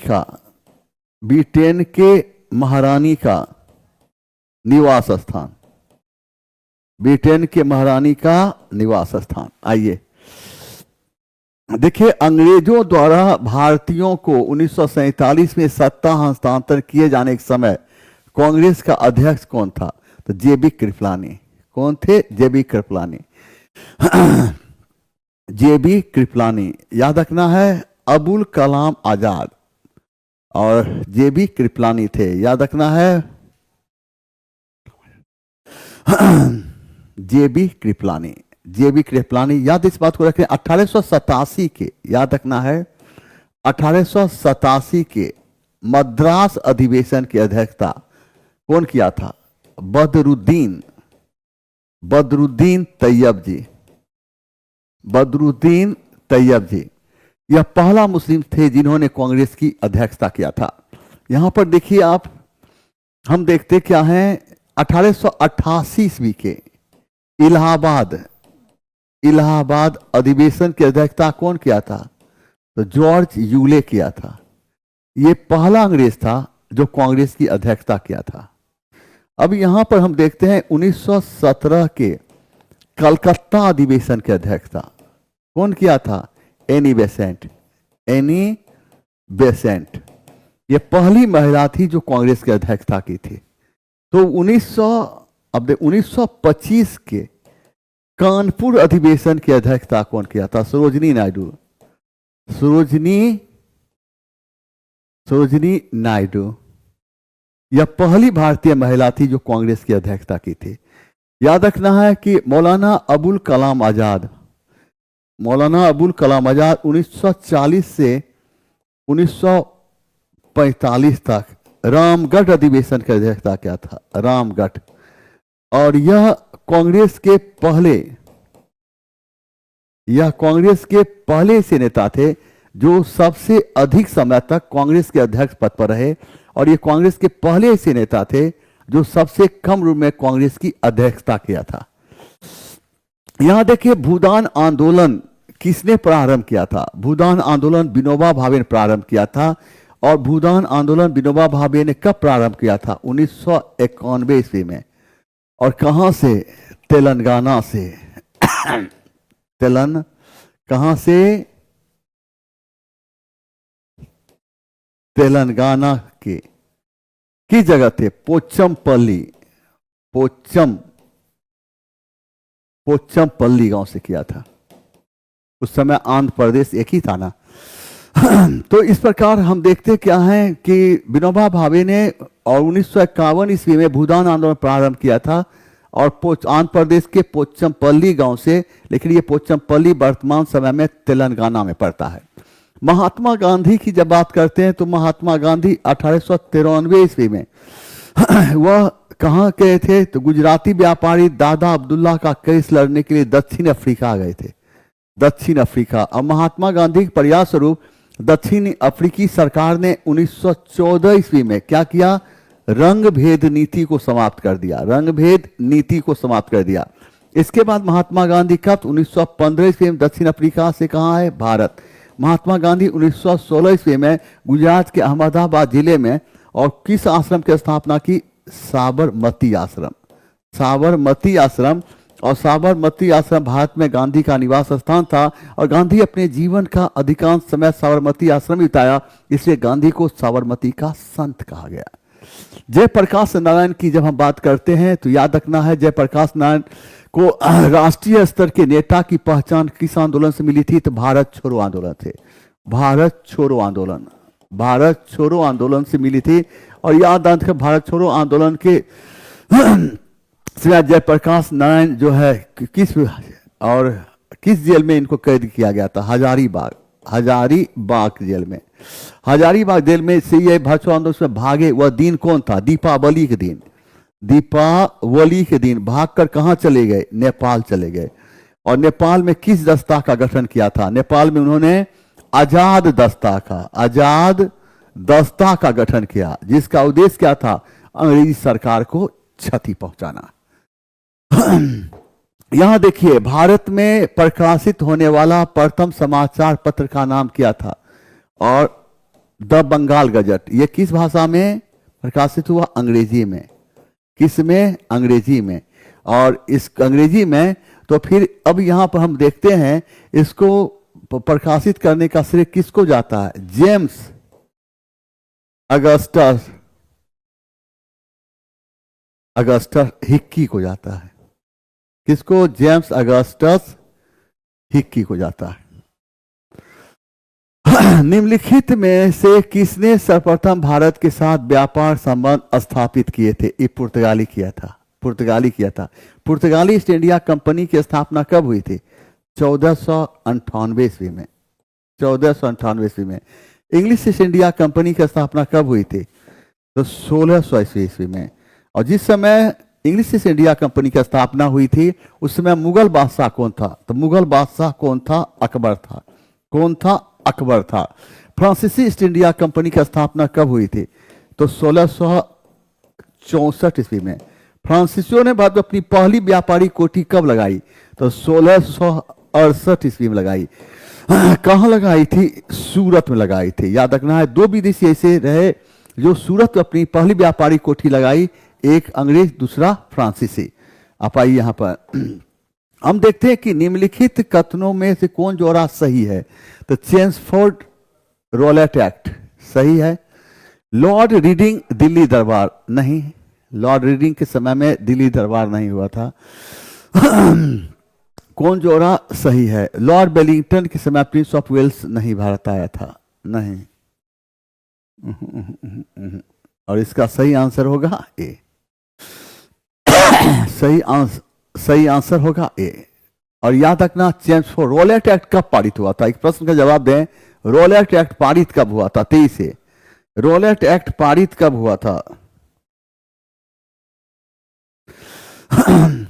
का निवास स्थान। ब्रिटेन के महारानी का निवास स्थान। आइए देखिए अंग्रेजों द्वारा भारतीयों को 1947 में सत्ता हस्तांतरण किए जाने के समय कांग्रेस का अध्यक्ष कौन था? तो जेबी कृपलानी। कौन थे? जेबी कृपलानी। जेबी कृपलानी। याद रखना है अबुल कलाम आजाद और जेबी कृपलानी थे। याद रखना है जेबी कृपलानी। जेबी कृपलानी। याद इस बात को रखें 1887 के, याद रखना है 1887 के मद्रास अधिवेशन की अध्यक्षता कौन किया था? बदरुद्दीन तैयब जी। बदरुद्दीन तैयब जी यह पहला मुस्लिम थे जिन्होंने कांग्रेस की अध्यक्षता किया था। यहां पर देखिए आप, हम देखते क्या हैं 1888 ईस्वी के इलाहाबाद अधिवेशन की अध्यक्षता कौन किया था? तो जॉर्ज यूले किया था। यह पहला अंग्रेज था जो कांग्रेस की अध्यक्षता किया था। अब यहां पर हम देखते हैं 1917 के कलकत्ता अधिवेशन की अध्यक्षता कौन किया था? Annie Besant. यह पहली महिला थी जो कांग्रेस की अध्यक्षता की थी। तो 1925 के कानपुर अधिवेशन की अध्यक्षता कौन किया था? सरोजनी नायडू। यह पहली भारतीय महिला थी जो कांग्रेस की अध्यक्षता की थी। याद रखना है कि मौलाना अबुल कलाम आजाद 1940 से 1945 तक रामगढ़ अधिवेशन की अध्यक्षता किया था। रामगढ़। और यह कांग्रेस के पहले से नेता थे जो सबसे अधिक समय तक कांग्रेस के अध्यक्ष पद पर रहे, और ये कांग्रेस के पहले से नेता थे जो सबसे कम उम्र में कांग्रेस की अध्यक्षता किया था। यहां देखिए भूदान आंदोलन किसने प्रारंभ किया था? भूदान आंदोलन विनोबा भावे ने प्रारंभ किया था। और भूदान आंदोलन विनोबा भावे ने कब प्रारंभ किया था? 1991 ईस्वी में। और कहां से? तेलंगाना से। कहां से? तेलंगाना की जगह थे पोचमपल्ली गांव से किया था। उस समय आंध्र प्रदेश एक ही था ना। तो इस प्रकार हम देखते क्या हैं कि विनोबा भावे ने और 1951 ईस्वी में भूदान आंदोलन प्रारंभ किया था और आंध्र प्रदेश के पोचमपल्ली गांव से। लेकिन ये पोचमपल्ली वर्तमान समय में तेलंगाना में पड़ता है। महात्मा गांधी की जब बात करते हैं तो महात्मा गांधी 1893 ईस्वी में वह कहाँ गए थे? तो गुजराती व्यापारी दादा अब्दुल्ला का केस लड़ने के लिए दक्षिण अफ्रीका गए थे। दक्षिण अफ्रीका। और महात्मा गांधी के प्रयास स्वरूप दक्षिण अफ्रीकी सरकार ने 1914 ईस्वी में क्या किया? रंग भेद नीति को समाप्त कर दिया। रंग भेद नीति को समाप्त कर दिया। इसके बाद महात्मा गांधी कब? 1915 ईस्वी में दक्षिण अफ्रीका से कहाँ है? भारत। महात्मा गांधी 1916 ईस्वी में गुजरात के अहमदाबाद जिले में और किस आश्रम की स्थापना की? साबरमती आश्रम। साबरमती आश्रम। और साबरमती आश्रम भारत में गांधी का निवास स्थान था और गांधी अपने जीवन का अधिकांश समय साबरमती आश्रम ही बिताया, इसलिए गांधी को साबरमती का संत कहा गया। जयप्रकाश नारायण की जब हम बात करते हैं तो याद रखना है, जयप्रकाश नारायण को राष्ट्रीय स्तर के नेता की पहचान किस आंदोलन से मिली थी? तो भारत छोड़ो आंदोलन थे। भारत छोड़ो आंदोलन, भारत छोड़ो आंदोलन से मिली थी। और याद रखना, भारत छोड़ो आंदोलन के जयप्रकाश नारायण जो है किस और किस जेल में इनको कैद किया गया था? हजारीबाग। हजारीबाग जेल में। हजारीबाग जेल में से ये भारत छोड़ो आंदोलन में भागे। वह दिन कौन था? दीपावली के दिन। दीपावली के दिन भागकर कहां चले गए? नेपाल चले गए। और नेपाल में किस दस्ता का गठन किया था? नेपाल में उन्होंने आजाद दस्ता का गठन किया, जिसका उद्देश्य क्या था? अंग्रेजी सरकार को क्षति पहुंचाना। यहां देखिए, भारत में प्रकाशित होने वाला प्रथम समाचार पत्र का नाम क्या था? और द बंगाल गजट। यह किस भाषा में प्रकाशित हुआ? अंग्रेजी में। किस में? अंग्रेजी में। और इस अंग्रेजी में तो फिर अब यहां पर हम देखते हैं इसको प्रकाशित करने का श्रेय किसको जाता है? जेम्स अगस्टस हिक्की को जाता है। किसको? जेम्स अगस्टस हिक्की को जाता है। निम्नलिखित में से किसने सर्वप्रथम भारत के साथ व्यापार संबंध स्थापित किए थे? ये पुर्तगाली किया था। पुर्तगाली ईस्ट इंडिया कंपनी की स्थापना कब हुई थी? 1498 ईस्वी में। 1498 ईस्वी में। इंग्लिश ईस्ट इंडिया कंपनी की स्थापना कब हुई थी? तो 1600 ईस्वी में। और जिस समय इंग्लिश ईस्ट इंडिया कंपनी की स्थापना हुई थी उस समय मुगल बादशाह कौन था? तो मुगल बादशाह कौन था? अकबर था। कौन था? अकबर था। फ्रांसीसी ईस्ट इंडिया कंपनी की स्थापना कब हुई थी? तो 1664 ईस्वी में। फ्रांसीसियों ने भारत में अपनी पहली व्यापारी कोठी कब लगाई? तो 1668 ईस्वी में लगाई। कहां लगाई थी? सूरत में लगाई थी। याद रखना है, दो विदेशी ऐसे रहे जो सूरत में अपनी पहली व्यापारी कोठी लगाई, एक अंग्रेज, दूसरा फ्रांसीसी। आप आइए यहां पर हम देखते हैं कि निम्नलिखित कथनों में से कौन जोड़ा सही है? तो चेम्सफोर्ड रोलेट एक्ट सही है। लॉर्ड रीडिंग दिल्ली दरबार नहीं, लॉर्ड रीडिंग के समय में दिल्ली दरबार नहीं हुआ था। कौन जोड़ा सही है? लॉर्ड वेलिंगटन के समय प्रिंस ऑफ वेल्स नहीं भारत आया था, नहीं। और इसका सही आंसर होगा ए। सही आंसर होगा ए। और याद रखना, चेम्सफोर्ड रोलेट एक्ट कब पारित हुआ था? एक प्रश्न का जवाब दें। रोलेट एक्ट पारित कब हुआ था? 23 से। रोलेट एक्ट पारित कब हुआ था?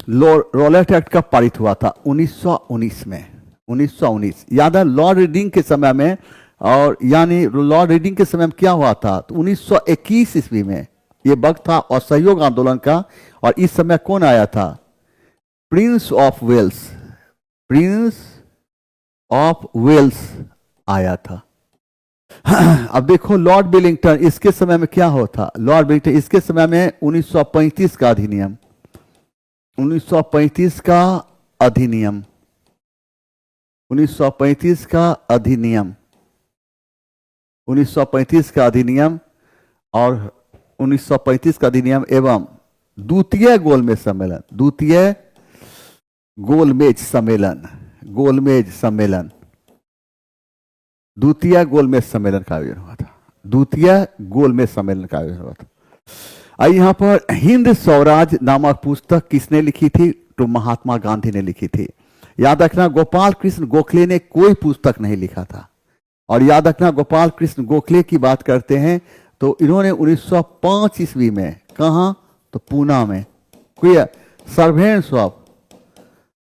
रोलेट एक्ट कब पारित हुआ था? 1919 में। 1919। याद है, लॉर्ड रीडिंग के समय में, और यानी लॉर्ड रीडिंग के समय में क्या हुआ था? तो 1921 ईस्वी में। यह वक्त था असहयोग आंदोलन का। और इस समय कौन आया था? Prince of Wales. Prince of Wales आया था। अब देखो, लॉर्ड वेलिंगटन, इसके समय में क्या होता? लॉर्ड वेलिंगटन इसके समय में 1935 का अधिनियम। 1935 का अधिनियम। 1935 का अधिनियम। 1935 का अधिनियम और 1935 का अधिनियम एवं द्वितीय गोलमेज सम्मेलन। द्वितीय गोलमेज सम्मेलन। गोलमेज सम्मेलन। द्वितीय गोलमेज सम्मेलन का आयोजन हुआ था। द्वितीय गोलमेज सम्मेलन का आयोजन हुआ था। आइए यहां पर, हिंद स्वराज नामक पुस्तक किसने लिखी थी? तो महात्मा गांधी ने लिखी थी। याद रखना, गोपाल कृष्ण गोखले ने कोई पुस्तक नहीं लिखा था। और याद रखना, गोपाल कृष्ण गोखले की बात करते हैं तो इन्होंने 1905 ईस्वी में, कहां? तो पूना में,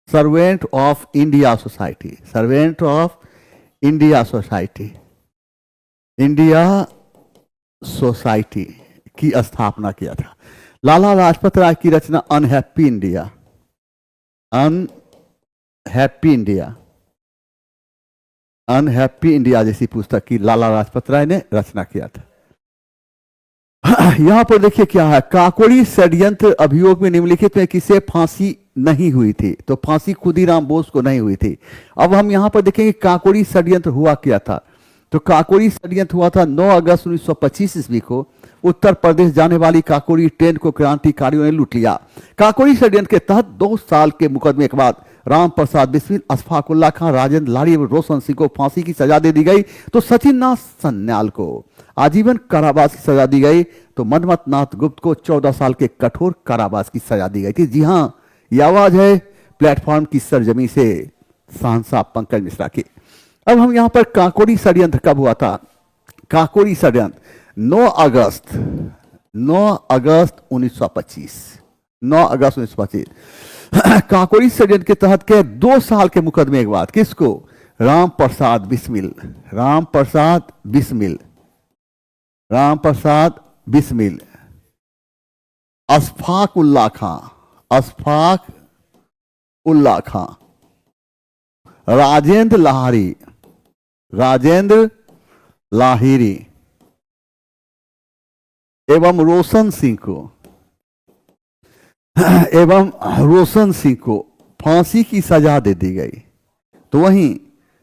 Servant of India Society. Servant of India Society. India Society की स्थापना किया था। लाला लाजपत राय की रचना unhappy India, unhappy India, unhappy India जैसी पुस्तक की लाला लाजपत राय ने रचना किया था। यहां पर देखिए क्या है, काकोरी षड्यंत्र अभियोग में निम्नलिखित में किसे फांसी नहीं हुई थी? तो फांसी खुदीराम बोस को नहीं हुई थी। अब हम यहां पर देखेंगे काकोरी षड्यंत्र हुआ क्या था। तो काकोरी षड्यंत्र हुआ था 9 अगस्त 1925 ईस्वी को। उत्तर प्रदेश जाने वाली काकोरी ट्रेन को क्रांतिकारियों ने लूट लिया। काकोरी षड्यंत्र के तहत 2 साल के मुकदमे के बाद राम प्रसाद बिस्मिल, अशफाक उल्ला खां, राजेंद्र लारी और रोशन सिंह को फांसी की सजा दे दी गई। तो सचिन नाथ सन्याल को आजीवन कारावास की सजा दी गई। तो मनमथ नाथ गुप्त को 14 साल के कठोर कारावास की सजा दी गई थी। जी हां, यह आवाज है प्लेटफॉर्म की सरजमी से सांसद पंकज मिश्रा की। अब हम यहां पर काकोरी षड्यंत्र कब हुआ था? काकोरी षड्यंत्र 9 अगस्त 1925, 9 अगस्त 1925। काकोरी षड्यंत्र के तहत के 2 साल के मुकदमे के बाद किसको? राम प्रसाद बिस्मिल, राम प्रसाद बिस्मिल, राम प्रसाद बिस्मिल, अशफाक उल्ला खां, अशफाक उल्ला खां, राजेंद्र लाहिरी, राजेंद्र लाहिरी एवं रोशन सिंह को, एवं रोशन सिंह को फांसी की सजा दे दी गई। तो वहीं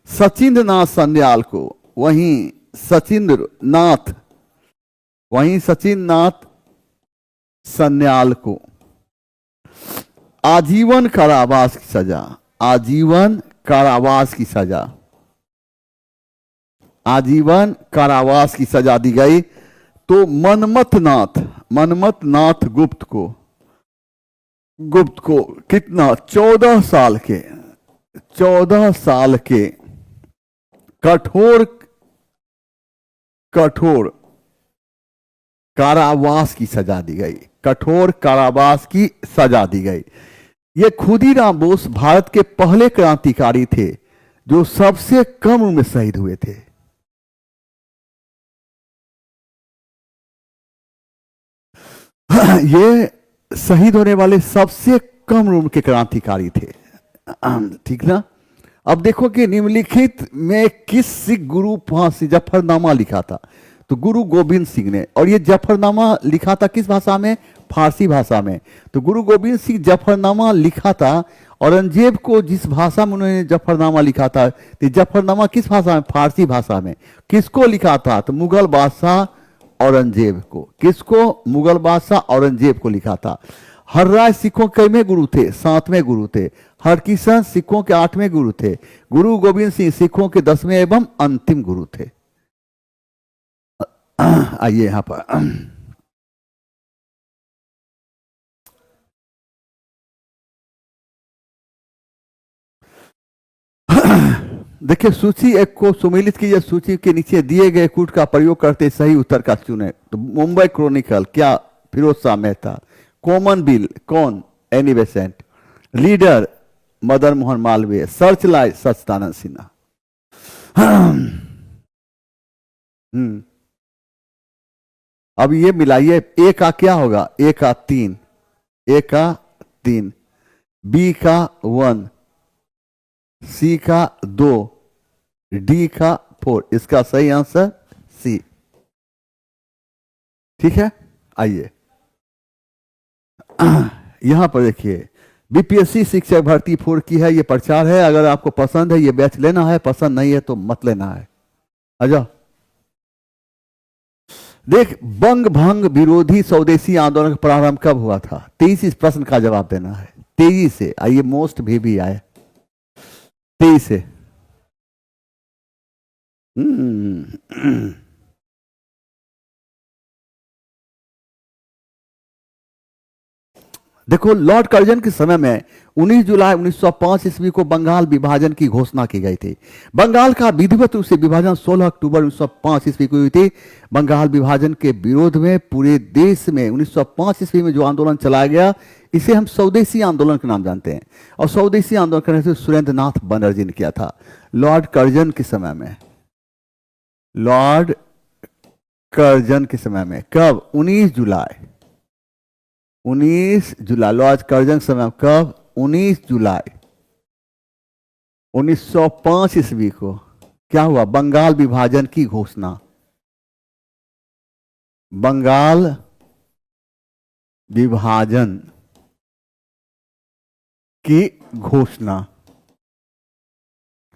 सचिंद्र नाथ सन्याल को, वहीं सचिंद्र नाथ सन्याल को आजीवन कारावास की सजा, आजीवन कारावास की सजा, आजीवन कारावास की सजा दी गई। तो मनमथ नाथ गुप्त को कितना? 14 साल के कठोर कारावास की सजा दी गई, कठोर कारावास की सजा दी गई। ये खुदीराम बोस भारत के पहले क्रांतिकारी थे जो सबसे कम उम्र में शहीद हुए थे। ये शहीद होने वाले सबसे कम उम्र के क्रांतिकारी थे, ठीक ना। अब देखो कि निम्नलिखित में किस सिख गुरु फांसी जफरनामा लिखा था? तो गुरु गोविंद सिंह ने। और ये जफरनामा लिखा था किस भाषा में? फारसी भाषा में। तो गुरु गोविंद सिंह जफरनामा लिखा था। औरंगजेब को जिस भाषा में उन्होंने जफरनामा लिखा था, तो जफरनामा किस भाषा में? फारसी भाषा में। किसको लिखा था? तो मुगल बादशाह औरंगजेब को। किसको? मुगल बादशाह औरंगजेब को लिखा था। हर्राय सिखों के कितने गुरु थे? 7वें गुरु थे। हरकिशन सिखों के 8वें गुरु थे। गुरु गोविंद सिंह सिखों के 10वें एवं अंतिम गुरु थे। आइए यहां पर देखिए, सूची एक को सुमेलित कीजिए। सूची के नीचे दिए गए कूट का प्रयोग करते सही उत्तर का चुने। तो मुंबई क्रॉनिकल क्या? फिरोज शाह मेहता। कॉमन बिल कौन? Annie Besant. Leader Madan Mohan Malviya. Search light Sachchidanand Sinha. अब ये मिलाइए, ए का क्या होगा? ए का 3, ए का 3, बी का 1, सी का 2, डी का 4। इसका सही आंसर सी। ठीक है, आइए यहां पर देखिए, बीपीएससी शिक्षक भर्ती 4 की है, ये प्रचार है। अगर आपको पसंद है ये बैच लेना है, पसंद नहीं है तो मत लेना है। आजा देख, बंग भंग विरोधी स्वदेशी आंदोलन का प्रारंभ कब हुआ था? 23। इस प्रश्न का जवाब देना है तेजी से। आइए, मोस्ट भी आए 23 से। देखो, लॉर्ड कर्जन के समय में 19 जुलाई 1905 ईस्वी को बंगाल विभाजन की घोषणा की गई थी। बंगाल का विधिवत रूप से विभाजन 16 अक्टूबर 1905 ईस्वी को हुई थी। बंगाल विभाजन के विरोध में पूरे देश में 1905 ईस्वी में जो आंदोलन चलाया गया, इसे हम स्वदेशी आंदोलन के नाम जानते हैं। और स्वदेशी आंदोलन करने से सुरेंद्र नाथ बनर्जी ने किया था लॉर्ड कर्जन के समय में। लॉर्ड कर्जन के समय में। कब? 19 जुलाई। 19 जुलाई लॉर्ड कर्जन के समय। कब? 19 जुलाई 1905 ईस्वी को क्या हुआ? बंगाल विभाजन की घोषणा। बंगाल विभाजन की घोषणा।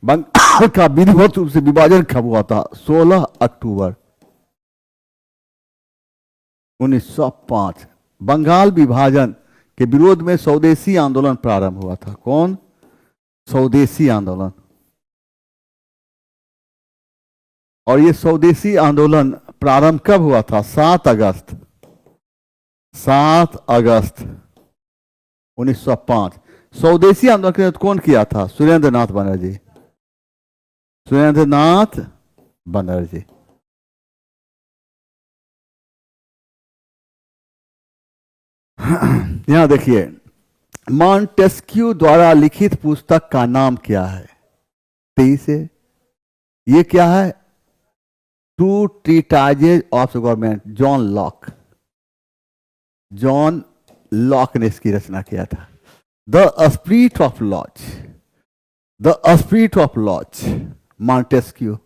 बंगाल का विधिवत रूप से विभाजन कब हुआ था? 16 अक्टूबर 1905। बंगाल विभाजन के विरोध में स्वदेशी आंदोलन प्रारंभ हुआ था। कौन? स्वदेशी आंदोलन। और ये स्वदेशी आंदोलन प्रारंभ कब हुआ था? 7 अगस्त 1905। स्वदेशी आंदोलन के कौन किया था? सुरेंद्र नाथ बनर्जी। सुरेंद्र नाथ बनर्जी। यहां देखिए, मॉन्टेस्क्यू द्वारा लिखित पुस्तक का नाम क्या है? 23 है। ये क्या है? Two treatises of government. John Locke. John Locke ने इसकी रचना किया था। The spirit of laws. The spirit of laws Montesquieu.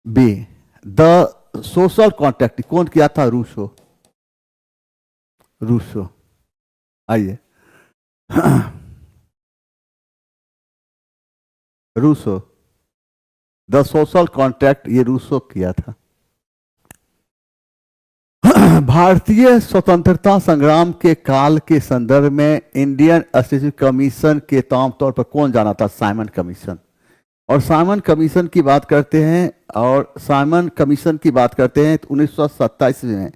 B the social contract कौन किया था? रूसो। रूसो। आइए रूसो। द सोशल कॉन्ट्रैक्ट ये रूसो किया था। भारतीय स्वतंत्रता संग्राम के काल के संदर्भ में इंडियन स्टैट्यूटरी कमीशन के आमतौर पर कौन जाना था? Simon commission. और साइमन कमीशन की बात करते हैं तो 1927 में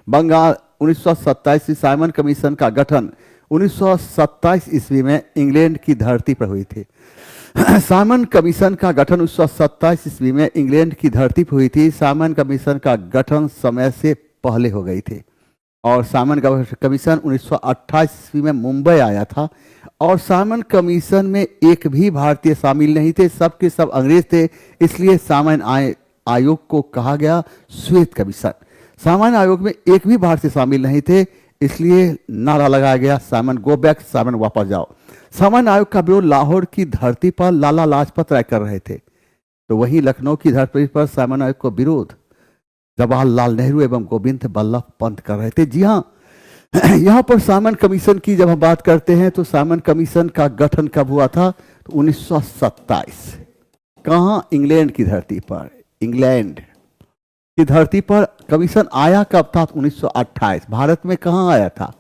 बंगाल 1927 साइमन कमीशन का गठन 1927 ईस्वी में इंग्लैंड की धरती पर हुई थी। साइमन कमीशन का गठन 1927 ईस्वी में इंग्लैंड की धरती पर हुई थी। साइमन कमीशन का गठन समय से पहले हो गई थी। और साइमन कमीशन 1928 ईस्वी में मुंबई आया था। और साइमन कमीशन में एक भी भारतीय शामिल नहीं थे, सब के सब अंग्रेज थे। इसलिए साइमन आयोग को कहा गया श्वेत कमीशन। साइमन आयोग में एक भी भारतीय शामिल नहीं थे, इसलिए नारा लगाया गया साइमन गो बैक, साइमन वापस जाओ। साइमन आयोग का विरोध लाहौर की धरती पर लाला लाजपत राय कर रहे थे, तो वहीं लखनऊ की धरती पर साइमन आयोग को विरोध जवाहरलाल नेहरू एवं गोविंद बल्लभ पंत कर रहे थे। जी हाँ, यहां पर साइमन कमीशन की जब हम बात करते हैं तो साइमन कमीशन का गठन कब हुआ था? तो 1927। कहां? इंग्लैंड की धरती पर। इंग्लैंड की धरती पर कमीशन आया कब था? 1928। भारत में कहां आया था?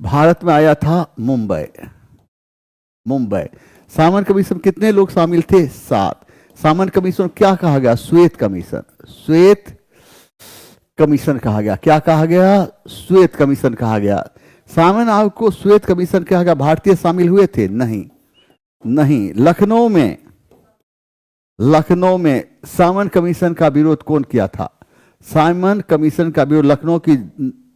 भारत में आया था मुंबई। मुंबई। साइमन कमीशन कितने लोग शामिल थे? 7। साइमन कमीशन क्या कहा गया? श्वेत कमीशन। श्वेत कमीशन कहा गया। क्या कहा गया? श्वेत कमीशन कहा गया। साइमन आयोग को श्वेत कमीशन कहा गया। भारतीय शामिल हुए थे? नहीं, नहीं। लखनऊ में साइमन कमीशन का विरोध कौन किया था? साइमन कमीशन का विरोध लखनऊ की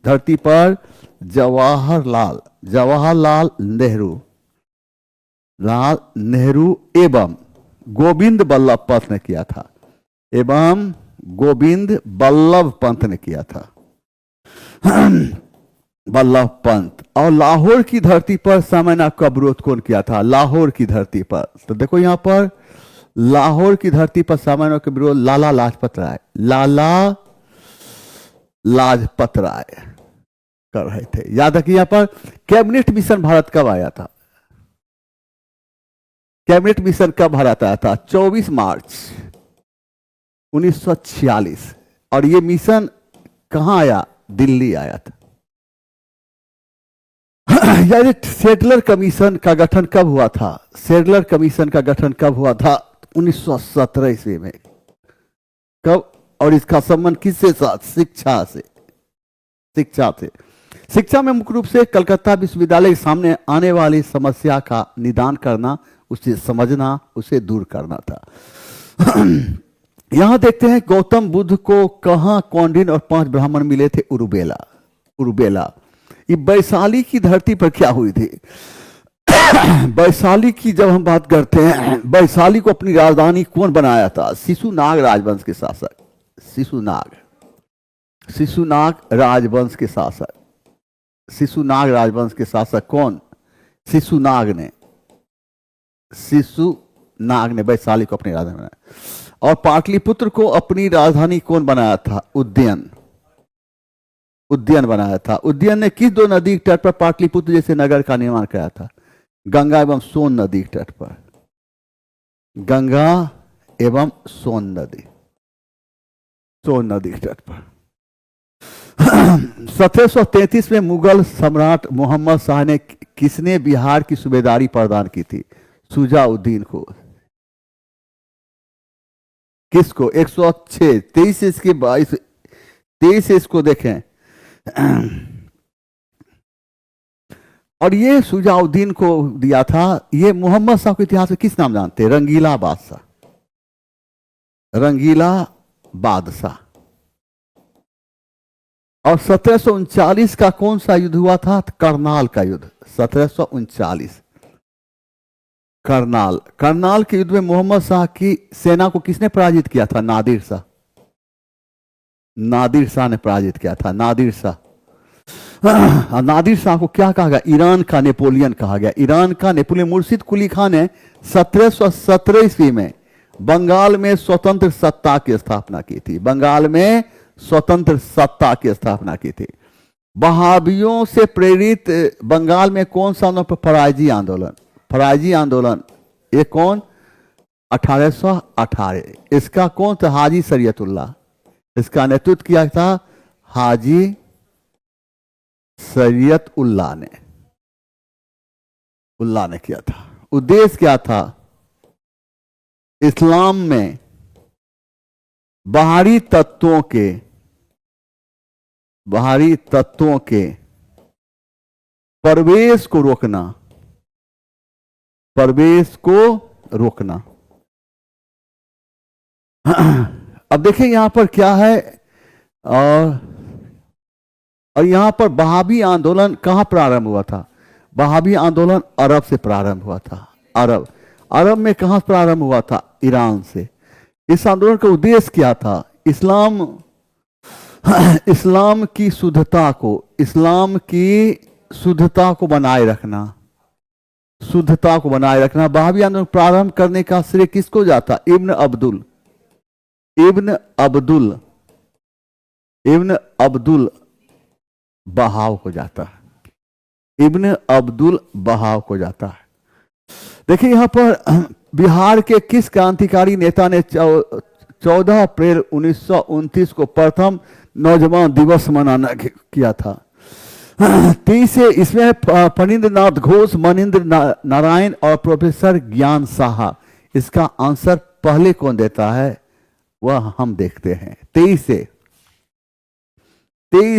धरती पर जवाहरलाल नेहरू एवं गोविंद बल्लभ पंत ने किया था। एवं गोविंद बल्लभ पंत ने किया था। बल्लभ पंत। और लाहौर की धरती पर साइमन आयोग का विरोध कौन किया था? लाहौर की धरती पर। तो देखो यहां पर लाहौर की धरती पर साइमन आयोग का विरोध लाला लाजपत राय कर रहे थे। याद रखिए यहां पर कैबिनेट मिशन भारत कब आया था? कैबिनेट मिशन कब भारत आया था? 24 मार्च 1946। और ये मिशन कहां आया? दिल्ली आया था। यानी सेडलर कमीशन का गठन कब हुआ था? सेडलर कमीशन का गठन कब हुआ था? 1917 ईस्वी में। कब? और इसका संबंध किससे साथ? शिक्षा से। शिक्षा में मुख्य रूप से कलकत्ता विश्वविद्यालय के सामने आने वाली समस्या का निदान करना, उसे समझना, उसे दूर करना था। यहां देखते हैं गौतम बुद्ध को कहां कौंडिन्य और 5 ब्राह्मण मिले थे? उरुबेला। ये वैशाली की धरती पर क्या हुई थी? वैशाली की जब हम बात करते हैं, वैशाली को अपनी राजधानी कौन बनाया था? शिशुनाग राजवंश के शासक शिशुनाग। शिशुनाग राजवंश के शासक। शिशुनाग राजवंश के शासक कौन? शिशुनाग ने। शिशुनाग ने वैशाली को अपनी राजधानी बनाया। और पाटलिपुत्र को अपनी राजधानी कौन बनाया था? उद्यन। उद्यन बनाया था। उद्यन ने किस दो नदी के तट पर पाटलिपुत्र जैसे नगर का निर्माण कराया था? गंगा एवं सोन नदी के तट पर। गंगा एवं सोन नदी, सोन नदी के तट पर। 1733 में मुगल सम्राट मोहम्मद शाह ने किसने बिहार की सूबेदारी प्रदान की थी? शुजाउद्दीन को। किसको? 106 23 इसके 22 23 इसको देखें। और ये शुजाउद्दीन को दिया था। ये मोहम्मद शाह के इतिहास में किस नाम जानते हैं? रंगीला बादशाह। रंगीला बादशाह। और 1739 का कौन सा युद्ध हुआ था? करनाल का युद्ध। 1739 करनाल। करनाल के युद्ध में मोहम्मद शाह की सेना को किसने पराजित किया था? नादिर शाह। नादिर शाह ने पराजित किया था। नादिर शाह। नादिर शाह को क्या कहा गया? ईरान का नेपोलियन कहा गया। ईरान का नेपोलियन। मुर्शिद कुली खान ने 1717 ईस्वी में बंगाल में स्वतंत्र सत्ता की स्थापना की थी। बंगाल में स्वतंत्र सत्ता की स्थापना की थी। वहाबियों से प्रेरित बंगाल में कौन सा आंदोलन? फराइजी आंदोलन। फराइजी आंदोलन ये कौन? 1818। इसका कौन था? हाजी शरीयतुल्लाह। इसका नेतृत्व किया था हाजी शरीयतुल्लाह ने। उल्लाह ने किया था। उद्देश्य क्या था? इस्लाम में बाहरी तत्वों के प्रवेश को रोकना। प्रवेश को रोकना। अब देखिए यहां पर क्या है। और यहां पर वहाबी आंदोलन कहां प्रारंभ हुआ था? वहाबी आंदोलन अरब से प्रारंभ हुआ था। अरब। अरब में कहां प्रारंभ हुआ था? ईरान से। इस आंदोलन का उद्देश्य क्या था? इस्लाम की शुद्धता को बनाए रखना। शुद्धता को बनाए रखना। वहाबी आंदोलन प्रारंभ करने का श्रेय किसको जाता? इब्न अब्दुल बहाव को जाता है। इब्न अब्दुल बहाव को जाता है। देखिए यहां पर बिहार के किस क्रांतिकारी नेता ने 14 अप्रैल 1929 को प्रथम नौजवान दिवस मनाना किया था? 30 से इसमें फणींद्र नाथ घोष, मनिंद्र नारायण और प्रोफेसर ज्ञान साहा। इसका आंसर पहले कौन देता है वह हम देखते हैं। 23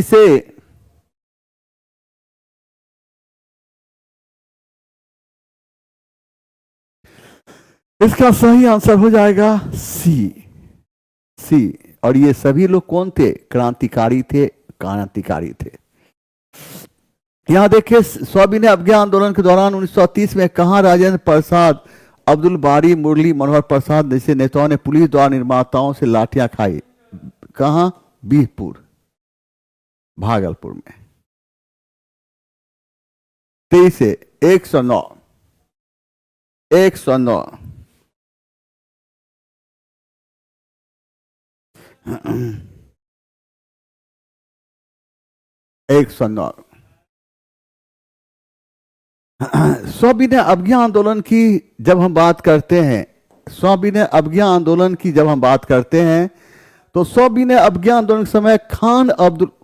से इसका सही आंसर हो जाएगा सी। और ये सभी लोग कौन थे? क्रांतिकारी थे। यहां देखिए स्वाभिनय अवज्ञा आंदोलन के दौरान 1930 में कहां राजेंद्र प्रसाद, अब्दुल बारी, मुरली मनोहर प्रसाद जैसे नेताओं ने पुलिस द्वारा निर्माताओं से लाठियां खाई? कहां? बीहपुर, भागलपुर में। 23 से 109 109 स्वाभिनय अवज्ञा आंदोलन की जब हम बात करते हैं, स्वाभिनय अवज्ञा आंदोलन की जब हम बात करते हैं तो स्वाभिनय अवज्ञा आंदोलन के समय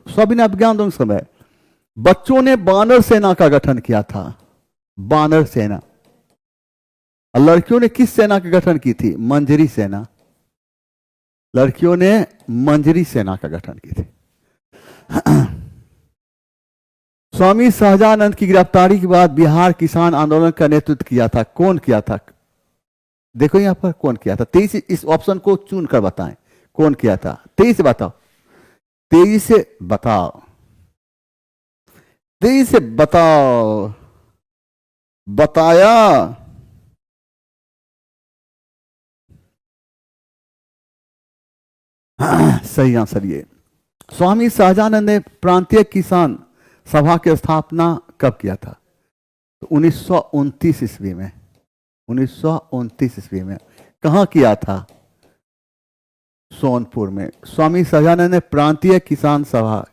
स्वाभिनय अवज्ञा आंदोलन के समय बच्चों ने बानर सेना का गठन किया था। बानर सेना। और लड़कियों ने किस सेना का गठन की थी? मंजरी सेना। लड़कियों ने मंजरी सेना का गठन की थी। स्वामी सहजानंद की गिरफ्तारी के बाद बिहार किसान आंदोलन का नेतृत्व किया था? कौन किया था? देखो यहां पर कौन किया था? 23 इस ऑप्शन को चुन कर बताएं कौन किया था। 23 से बताओ। 23 से बताओ। 23 से बताओ। बताया। सही आंसर ये। स्वामी सहजानंद ने प्रांतीय किसान सभा की स्थापना कब किया था? तो 1929 ईस्वी में। 1929 ईस्वी में। कहाँ किया था? सोनपुर में। स्वामी सहजानंद ने प्रांतीय किसान सभा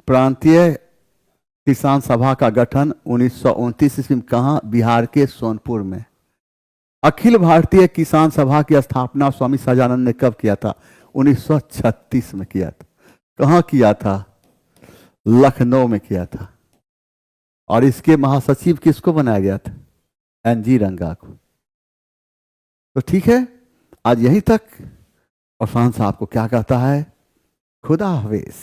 प्रांतीय किसान सभा का गठन 1929 ईस्वी में कहाँ? बिहार के सोनपुर में। अखिल भारतीय किसान सभा की स्थापना स्वामी सहजानंद ने कब किया था? 1936 में किया था। कहाँ किया था? लखनऊ में किया था। और इसके महासचिव किसको बनाया गया था? एनजी रंगा को। तो ठीक है, आज यहीं तक। और फरहान साहब को क्या कहता है? खुदा हाफिज।